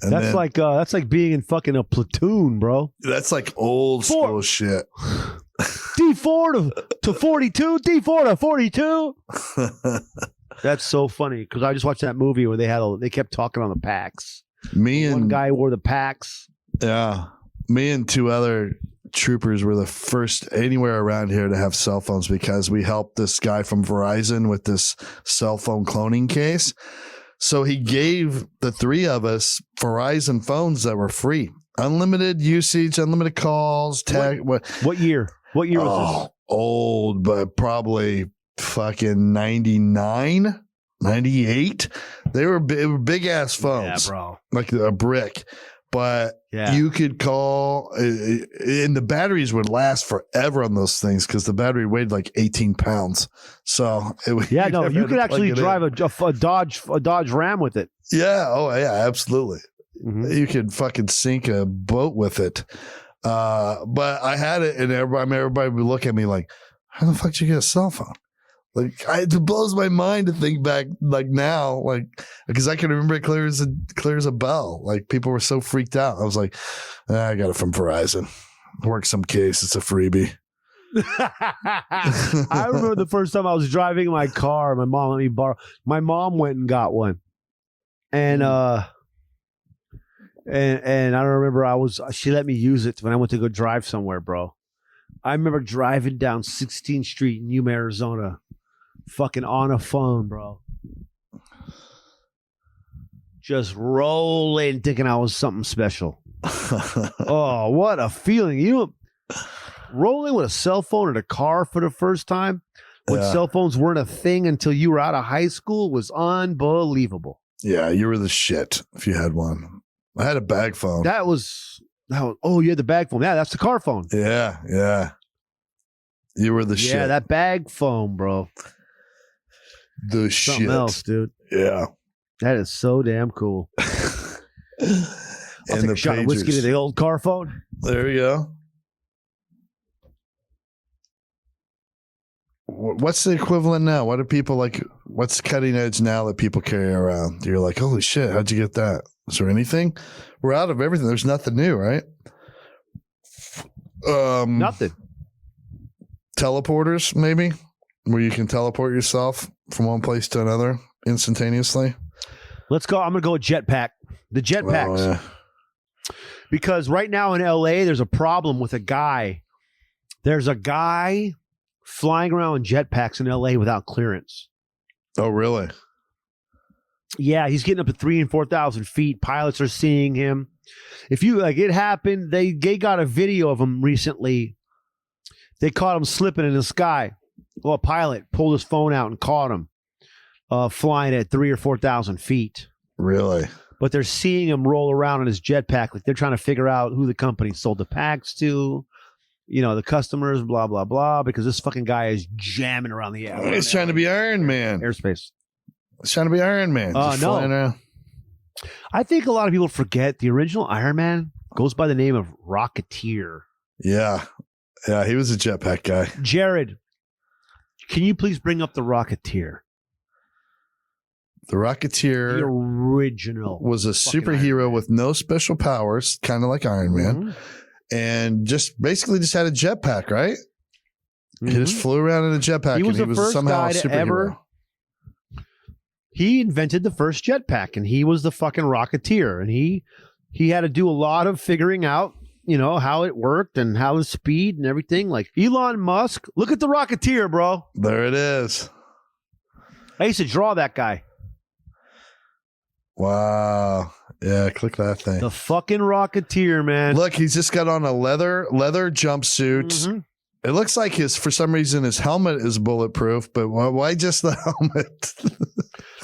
And that's like being in fucking a platoon, bro. That's like old school shit. D4 to 42, D4 to 42. That's so funny because I just watched that movie where they kept talking on the packs. One guy wore the packs. Yeah. Me and 2 other troopers were the first anywhere around here to have cell phones because we helped this guy from Verizon with this cell phone cloning case. So he gave the 3 of us Verizon phones that were free. Unlimited usage, unlimited calls, tag. What year? What year was this? Old, but probably fucking 99, 98. They were big ass phones. Yeah, bro. Like a brick. But you could call, and the batteries would last forever on those things because the battery weighed like 18 pounds. So you could actually drive a Dodge Ram with it. Yeah. Oh, yeah, absolutely. Mm-hmm. You could fucking sink a boat with it. But I had it, and everybody would look at me like, "How the fuck did you get a cell phone?" Like it blows my mind to think back like now, like because I can remember it clear as a bell. Like people were so freaked out. I was like, I got it from Verizon. Work some case. It's a freebie. I remember the first time I was driving my car. My mom let me borrow. My mom went and got one, and I remember she let me use it when I went to go drive somewhere, bro. I remember driving down 16th Street in Yuma, Arizona. Fucking on a phone, bro. Just rolling, thinking I was something special. Oh, what a feeling. Rolling with a cell phone in a car for the first time when cell phones weren't a thing until you were out of high school was unbelievable. Yeah, you were the shit if you had one. I had a bag phone. Oh, you had the bag phone. Yeah, that's the car phone. Yeah. You were the shit. Yeah, that bag phone, bro. The Something shit. else, dude. Yeah. That is so damn cool. I'll take a shot of whiskey to the old car phone. There you go. What's the equivalent now? What do people like? What's cutting edge now that people carry around? You're like, holy shit, how'd you get that? Is there anything? We're out of everything. There's nothing new, right? Nothing. Teleporters, maybe, where you can teleport yourself from one place to another instantaneously. Let's go. I'm going to go with jetpack. The jetpacks. Oh, yeah. Because right now in LA, there's a problem with a guy. There's a guy flying around in jetpacks in LA without clearance. Oh, really? Yeah, he's getting up to 3,000 and 4,000 feet. Pilots are seeing him. If you like, it happened. They got a video of him recently. They caught him slipping in the sky. Well, a pilot pulled his phone out and caught him flying at 3,000 or 4,000 feet. Really? But they're seeing him roll around in his jetpack. Like they're trying to figure out who the company sold the packs to. You know, the customers, blah, blah, blah. Because this fucking guy is jamming around the air. He's trying to be Iron Man. Airspace. He's trying to be Iron Man. No. I think a lot of people forget the original Iron Man goes by the name of Rocketeer. Yeah. Yeah, he was a jetpack guy. Jared, can you please bring up the Rocketeer? The Rocketeer, the original, was a superhero with no special powers, kind of like Iron Man. Mm-hmm. and just basically just had a jetpack, right? Mm-hmm. He just flew around in a jetpack. He was and the first guy to ever. He invented the first jetpack, and he was the fucking Rocketeer, and he had to do a lot of figuring out, you know, how it worked and how the speed and everything. Like Elon Musk, look at the Rocketeer, bro. There it is. I used to draw that guy. Wow. Yeah, click that thing. The fucking Rocketeer, man. Look, he's just got on a leather jumpsuit. Mm-hmm. It looks like for some reason his helmet is bulletproof, but why just the helmet?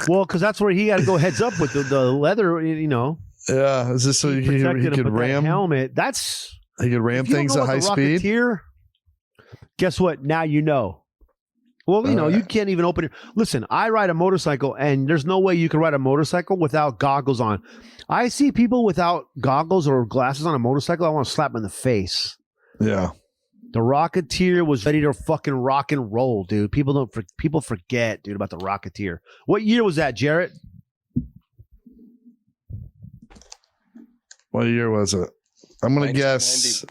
Well, because that's where he had to go heads up with the leather, you know. Yeah, is this so he could ram helmet? He could ram things at high speed. Guess what? Now you know. Well, you know, you can't even open it. Listen, I ride a motorcycle, and there's no way you can ride a motorcycle without goggles on. I see people without goggles or glasses on a motorcycle. I want to slap them in the face. Yeah. The Rocketeer was ready to fucking rock and roll, dude. People forget, dude, about the Rocketeer. What year was that, Jarrett? What year was it? I'm going to guess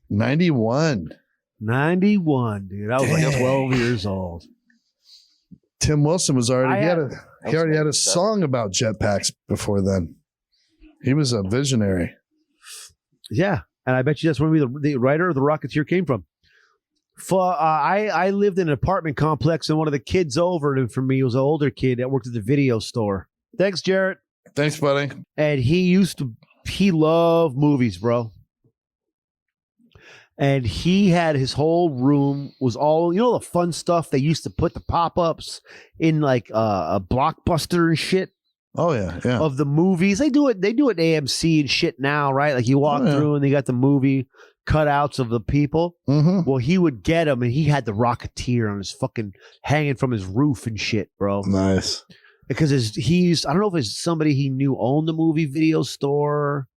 91. 91, dude. I was like 12 years old. Tim Wilson was already he already had a song about jetpacks before then. He was a visionary. Yeah, and I bet you that's where the writer of the Rocketeer came from. I lived in an apartment complex, and one of the kids over from me was an older kid that worked at the video store. Thanks, Jarrett. Thanks, buddy. And he loved movies, bro. And he had his whole room was all, you know, the fun stuff they used to put the pop-ups in, like a Blockbuster and shit. Oh yeah, yeah. Of the movies. They do it AMC and shit now, right? Like you walk through and they got the movie cutouts of the people. Mm-hmm. Well, he would get them, and he had the Rocketeer on his fucking hanging from his roof and shit, bro. Nice. Because I don't know if it's somebody he knew owned the movie video store.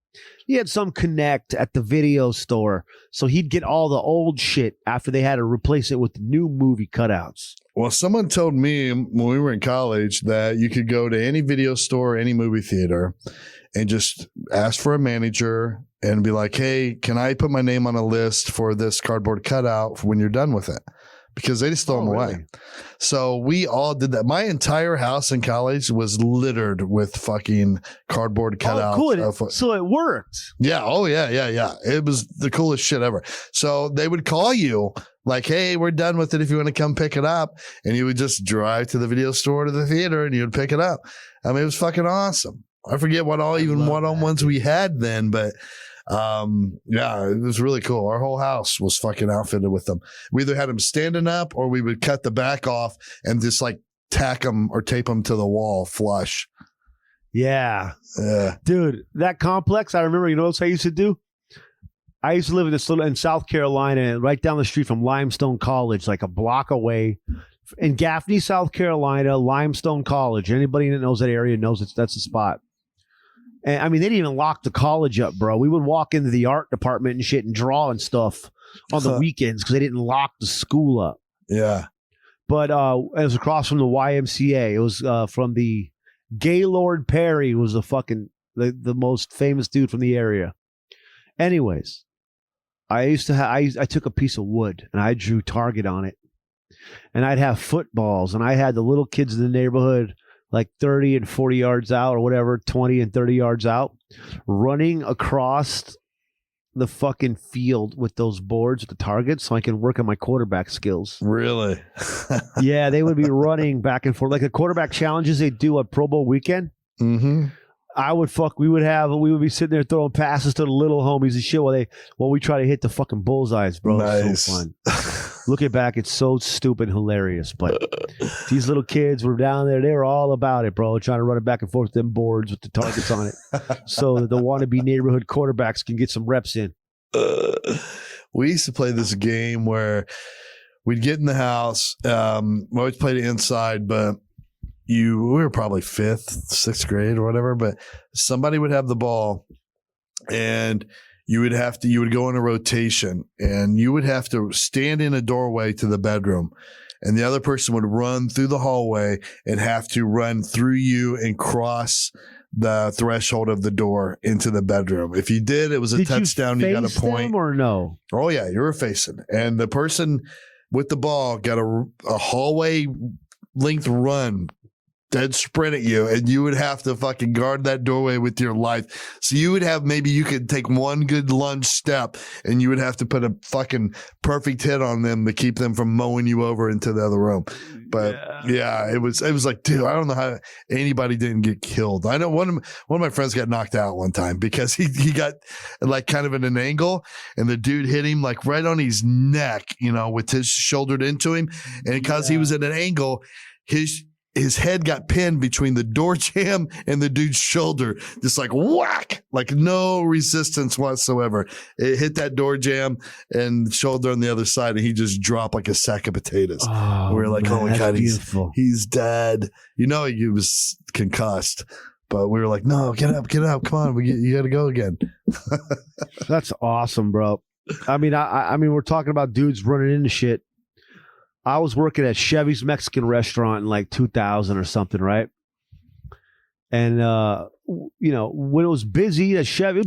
He had some connect at the video store. So he'd get all the old shit after they had to replace it with the new movie cutouts. Well, someone told me when we were in college that you could go to any video store, any movie theater, and just ask for a manager and be like, hey, can I put my name on a list for this cardboard cutout when you're done with it? Because they just throw them away. Really? So we all did that. My entire house in college was littered with fucking cardboard cutouts. Oh, cool. So it worked. Yeah. Oh, yeah. It was the coolest shit ever. So they would call you like, hey, we're done with it if you want to come pick it up. And you would just drive to the video store to the theater and you would pick it up. I mean, it was fucking awesome. I forget what one-on-ones we had then, but yeah, it was really cool. Our whole house was fucking outfitted with them. We either had them standing up or we would cut the back off and just like tack them or tape them to the wall flush. Yeah. Dude, that complex, I remember, you know what I used to do? I used to live in South Carolina, right down the street from Limestone College, like a block away. In Gaffney, South Carolina, Limestone College. Anybody that knows that area knows that's the spot. And I mean, they didn't even lock the college up, bro. We would walk into the art department and shit and draw and stuff on the weekends because they didn't lock the school up. Yeah. But it was across from the YMCA. It was from the Gaylord Perry was the most famous dude from the area. Anyways, I took a piece of wood and I drew Target on it. And I'd have footballs, and I had the little kids in the neighborhood like 30 and 40 yards out or whatever, 20 and 30 yards out, running across the fucking field with those boards with the targets so I can work on my quarterback skills. Really? Yeah, they would be running back and forth. Like the quarterback challenges they do at Pro Bowl weekend. Mm-hmm. We would be sitting there throwing passes to the little homies and shit while we try to hit the fucking bullseyes, bro. Nice. It's so fun. Looking back, it's so stupid and hilarious. But these little kids were down there. They were all about it, bro. Trying to run it back and forth with them boards with the targets on it so that the wannabe neighborhood quarterbacks can get some reps in. We used to play this game where we'd get in the house. We always played it inside, but we were probably 5th, 6th grade or whatever. But somebody would have the ball and you would go in a rotation and you would have to stand in a doorway to the bedroom and the other person would run through the hallway and have to run through you and cross the threshold of the door into the bedroom. If you did, it was a touchdown. You got a point. Them or no? Oh yeah, you were facing, and the person with the ball got a hallway length run, dead sprint at you, and you would have to fucking guard that doorway with your life. So you would have, maybe you could take one good lunge step, and you would have to put a fucking perfect hit on them to keep them from mowing you over into the other room. But yeah, it was like, dude, I don't know how anybody didn't get killed. I know one of my friends got knocked out one time because he got like kind of in an angle, and the dude hit him like right on his neck, with his shouldered into him, and because he was at an angle, his head got pinned between the door jamb and the dude's shoulder, just like whack, like no resistance whatsoever. It hit that door jamb and shoulder on the other side, and he just dropped like a sack of potatoes. Oh, we were like, man, oh my God, he's dead. He was concussed, but we were like, no, get up, come on, you got to go again. That's awesome, bro. I mean, we're talking about dudes running into shit. I was working at Chevy's Mexican restaurant in like 2000 or something, right? And, when it was busy at Chevy's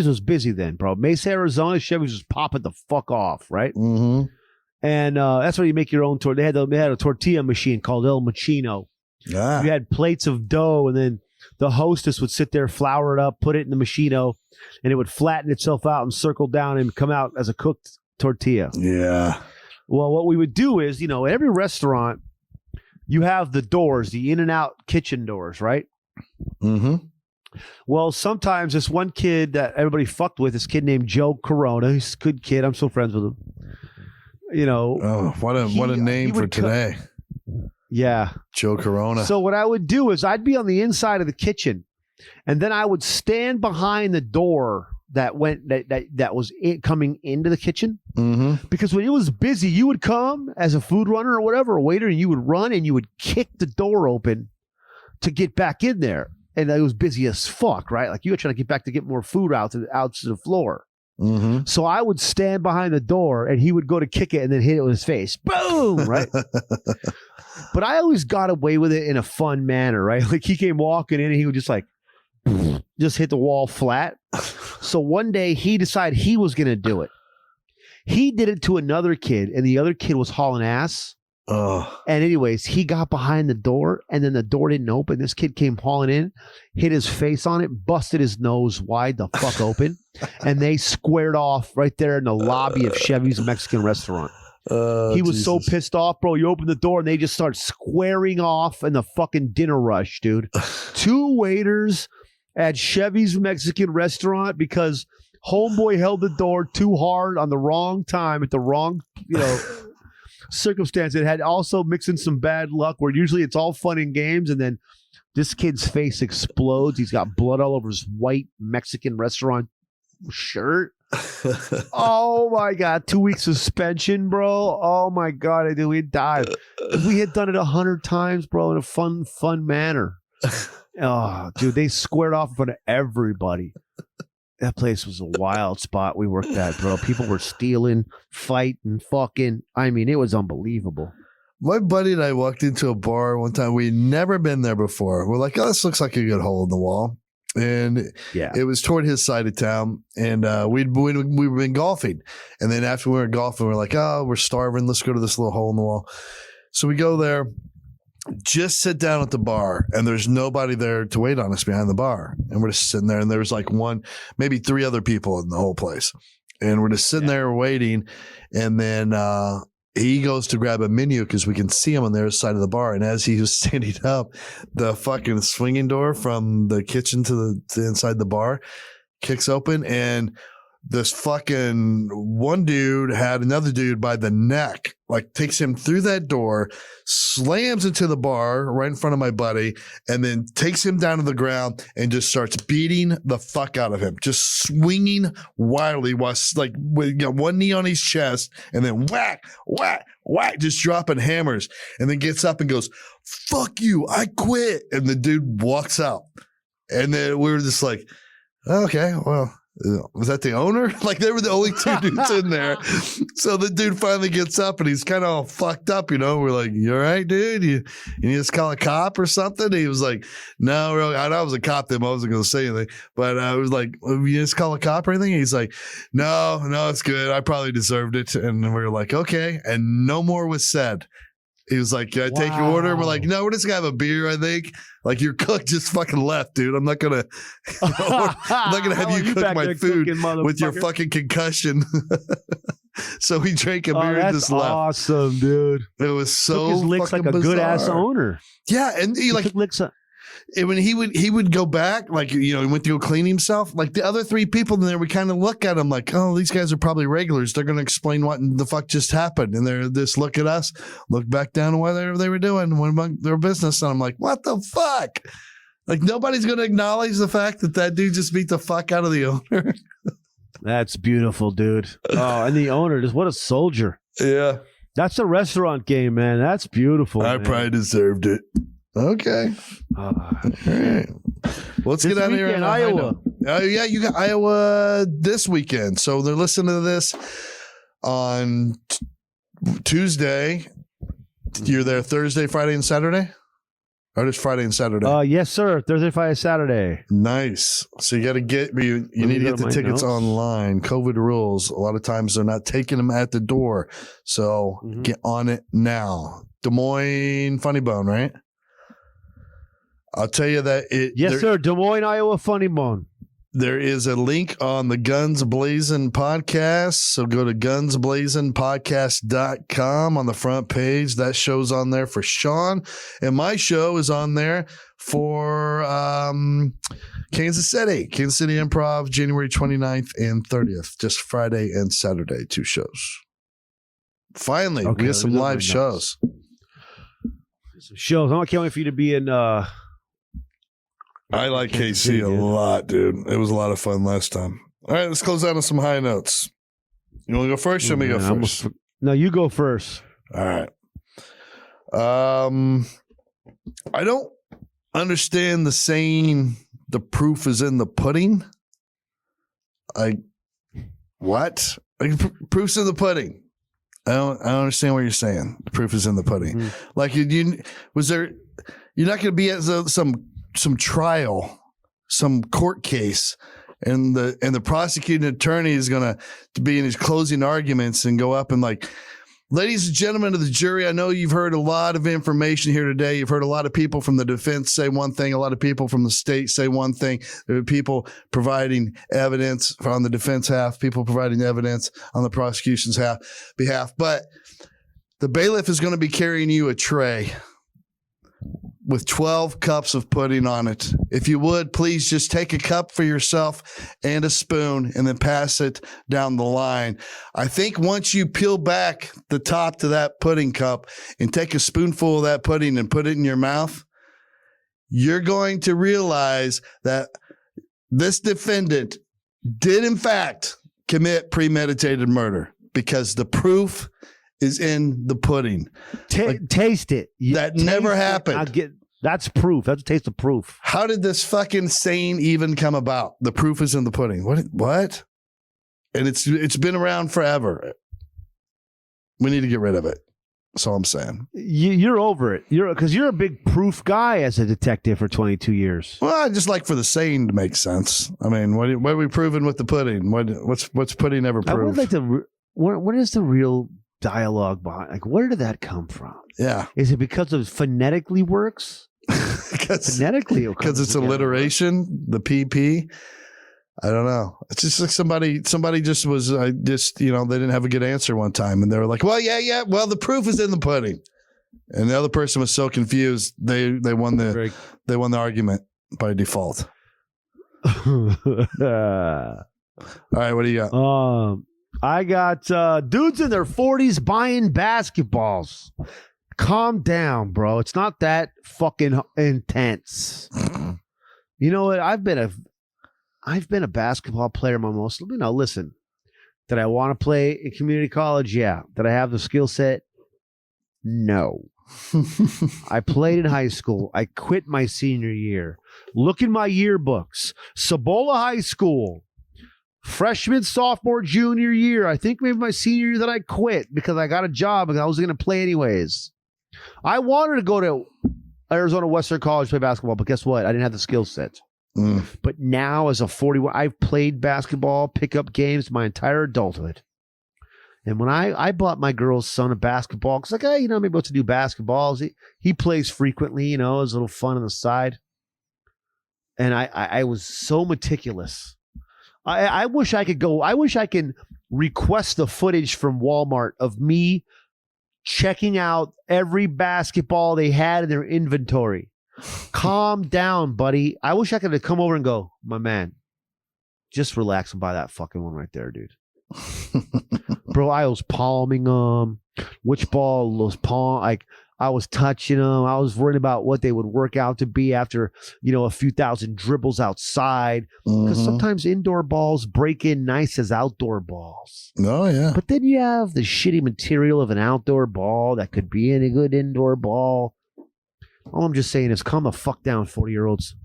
was busy then, bro. Mesa, Arizona, Chevy's was popping the fuck off, right? Mm-hmm. And that's where you make your own tortilla. They had a tortilla machine called El Machino. Yeah. You had plates of dough, and then the hostess would sit there, flour it up, put it in the machino, and it would flatten itself out and circle down and come out as a cooked tortilla. Yeah. Well, what we would do is, at every restaurant, you have the doors, the in and out kitchen doors, right? Mm-hmm. Well, sometimes this one kid that everybody fucked with, this kid named Joe Corona, he's a good kid. I'm still friends with him. Oh, what a name for today. Yeah. Joe Corona. So what I would do is I'd be on the inside of the kitchen, and then I would stand behind the door that was coming into the kitchen. Mm-hmm. Because when it was busy, you would come as a food runner or whatever, a waiter, and you would run and you would kick the door open to get back in there. And it was busy as fuck, right? Like you were trying to get more food out to the floor. Mm-hmm. So I would stand behind the door, and he would go to kick it and then hit it with his face. Boom! Right? But I always got away with it in a fun manner, right? Like he came walking in and he would just like, just hit the wall flat. So one day he decided he was going to do it. He did it to another kid, and the other kid was hauling ass. Oh. And anyways, he got behind the door, and then the door didn't open. This kid came hauling in, hit his face on it, busted his nose wide the fuck open, and they squared off right there in the lobby of Chevy's Mexican restaurant. He was so pissed off, bro. You open the door, and they just start squaring off in the fucking dinner rush, dude. 2 waiters at Chevy's Mexican restaurant because homeboy held the door too hard on the wrong time at the wrong, circumstance. It had also mixed in some bad luck where usually it's all fun and games, and then this kid's face explodes. He's got blood all over his white Mexican restaurant shirt. Oh my God, 2 weeks suspension, bro. Oh my God, we'd died. We had done it 100 times, bro, in a fun manner. Oh, dude, they squared off in front of everybody. That place was a wild spot we worked at, bro. People were stealing, fighting, fucking. I mean, it was unbelievable. My buddy and I walked into a bar one time. We'd never been there before. We're like, oh, this looks like a good hole in the wall. And it was toward his side of town. And we'd been golfing. And then after we were golfing, we're like, oh, we're starving. Let's go to this little hole in the wall. So we go there. Just sit down at the bar, and there's nobody there to wait on us behind the bar. And we're just sitting there, and there's like maybe 3 other people in the whole place. And we're just sitting there waiting. And then he goes to grab a menu because we can see him on the other side of the bar. And as he was standing up, the fucking swinging door from the kitchen to the inside the bar kicks open, and this fucking one dude had another dude by the neck, like takes him through that door, slams into the bar right in front of my buddy, and then takes him down to the ground and just starts beating the fuck out of him, just swinging wildly while like with one knee on his chest, and then whack, whack, whack, just dropping hammers, and then gets up and goes, "Fuck you, I quit," and the dude walks out, and then we were just like, okay, well, Was that the owner? Like, they were the only two dudes in there. So the dude finally gets up and he's kind of all fucked up, you know. We're like, you all right, dude? You need to call a cop or something? And he was like, no, really. I was a cop then. I wasn't going to say anything. But I was like, you just call a cop or anything? And he's like, no, it's good. I probably deserved it. And we were like, okay. And no more was said. He was like, can I take your order? And we're like, no, we're just going to have a beer, I think. Like, your cook just fucking left, dude. I'm not going to have you cook my food with your fucking concussion. So we drank a beer and just left. Awesome, dude. It was so took his licks like a bizarre. good ass owner. Yeah, and he like and when he would go back, like, you know, he went to go clean himself. Like, the other three people in there would kind of look at him like, oh, these guys are probably regulars. They're going to explain what the fuck just happened. And they're just look at us, look back down to whatever they were doing, went about their business. And I'm like, what the fuck? Like, nobody's going to acknowledge the fact that dude just beat the fuck out of the owner. That's beautiful, dude. Oh, and the owner, just what a soldier. Yeah. That's a restaurant game, man. That's beautiful. I probably deserved it. Okay. All right. Let's get out of here in Iowa. Oh, yeah, you got Iowa this weekend. So they're listening to this on Tuesday. You're there Thursday, Friday, and Saturday? Or just Friday and Saturday? Yes, sir. Thursday, Friday, Saturday. Nice. So you got to get you need to get the tickets online. COVID rules. A lot of times they're not taking them at the door. So get on it now. Des Moines Funny Bone, right? I'll tell you that Yes, sir. Des Moines, Iowa Funny Bone. There is a link on the Guns Blazin Podcast. So go to gunsblazinpodcast.com on the front page. That show's on there for Shaun. And my show is on there for Kansas City Improv, January 29th and 30th. Just Friday and Saturday, 2 shows. Finally, we have some live shows. Shows. I can't wait for you to be in... I like KC a lot, dude. It was a lot of fun last time. All right, let's close out on some high notes. You want to go first or me go first? No, you go first. All right. I don't understand the saying, the proof is in the pudding. What? Proof's in the pudding. I don't understand what you're saying. The proof is in the pudding. Like, you're not going to be at some trial, some court case, and the prosecuting attorney is going to be in his closing arguments and go up and like, ladies and gentlemen of the jury, I know you've heard a lot of information here today. You've heard a lot of people from the defense say one thing, a lot of people from the state say one thing. There are people providing evidence on the defense half, people providing evidence on the prosecution's behalf. But the bailiff is going to be carrying you a tray with 12 cups of pudding on it. If you would, please just take a cup for yourself and a spoon and then pass it down the line. I think once you peel back the top to that pudding cup and take a spoonful of that pudding and put it in your mouth, you're going to realize that this defendant did in fact commit premeditated murder because the proof is in the pudding. Taste it. That never happened. That's proof. That's a taste of proof. How did this fucking saying even come about? The proof is in the pudding. What? And it's been around forever. We need to get rid of it. That's all I'm saying. You're over it. Because you're a big proof guy as a detective for 22 years. Well, I just like for the saying to make sense. I mean, what are we proving with the pudding? What's pudding ever proved? I would like to. What is the real dialogue behind? Like, where did that come from? Yeah. Is it because it phonetically works? Phonetically, because it's alliteration. The PP. I don't know. It's just like somebody just was they didn't have a good answer one time, and they were like, "Well, yeah. Well, the proof is in the pudding," and the other person was so confused they won the argument by default. All right, what do you got? I got dudes in their 40s buying basketballs. Calm down, bro. It's not that fucking intense. You know what? I've been a basketball player listen. Did I want to play in community college? Yeah. Did I have the skill set? No. I played in high school. I quit my senior year. Look in my yearbooks. Cibola High School. freshman, sophomore, junior year. I think maybe my senior year that I quit because I got a job and I was going to play anyways. I wanted to go to Arizona Western College to play basketball, but guess what? I didn't have the skill set. But now as a 41, I've played basketball, pickup games my entire adulthood. And when I bought my girl's son a basketball, because like, hey, maybe what to do basketball. He plays frequently, it's a little fun on the side. And I was so meticulous. I wish I could go. I wish I can request the footage from Walmart of me checking out every basketball they had in their inventory. Calm down, buddy. I wish I could have come over and go, my man, just relax and buy that fucking one right there, dude. Bro, I was palming them. Which ball was palm? Like, I was touching them. I was worried about what they would work out to be after, a few thousand dribbles outside. Because sometimes indoor balls break in nice as outdoor balls. Oh, yeah. But then you have the shitty material of an outdoor ball that could be in a good indoor ball. All I'm just saying is calm the fuck down, 40-year-olds.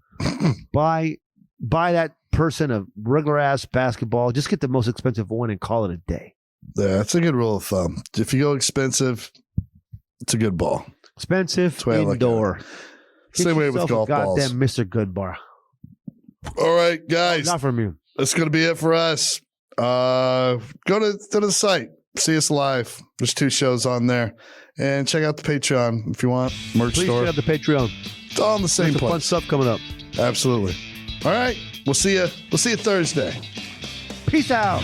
Buy that person a regular ass basketball. Just get the most expensive one and call it a day. Yeah, that's a good rule of thumb. If you go expensive, it's a good ball. Expensive indoor. Same way with golf balls. Goddamn Mr. Goodbar. All right, guys. Not from you. That's going to be it for us. Go to the site. See us live. There's 2 shows on there. And check out the Patreon if you want. Merch store. Please check out the Patreon. It's all in the same place. Fun stuff coming up. Absolutely. All right. We'll see you. We'll see you Thursday. Peace out.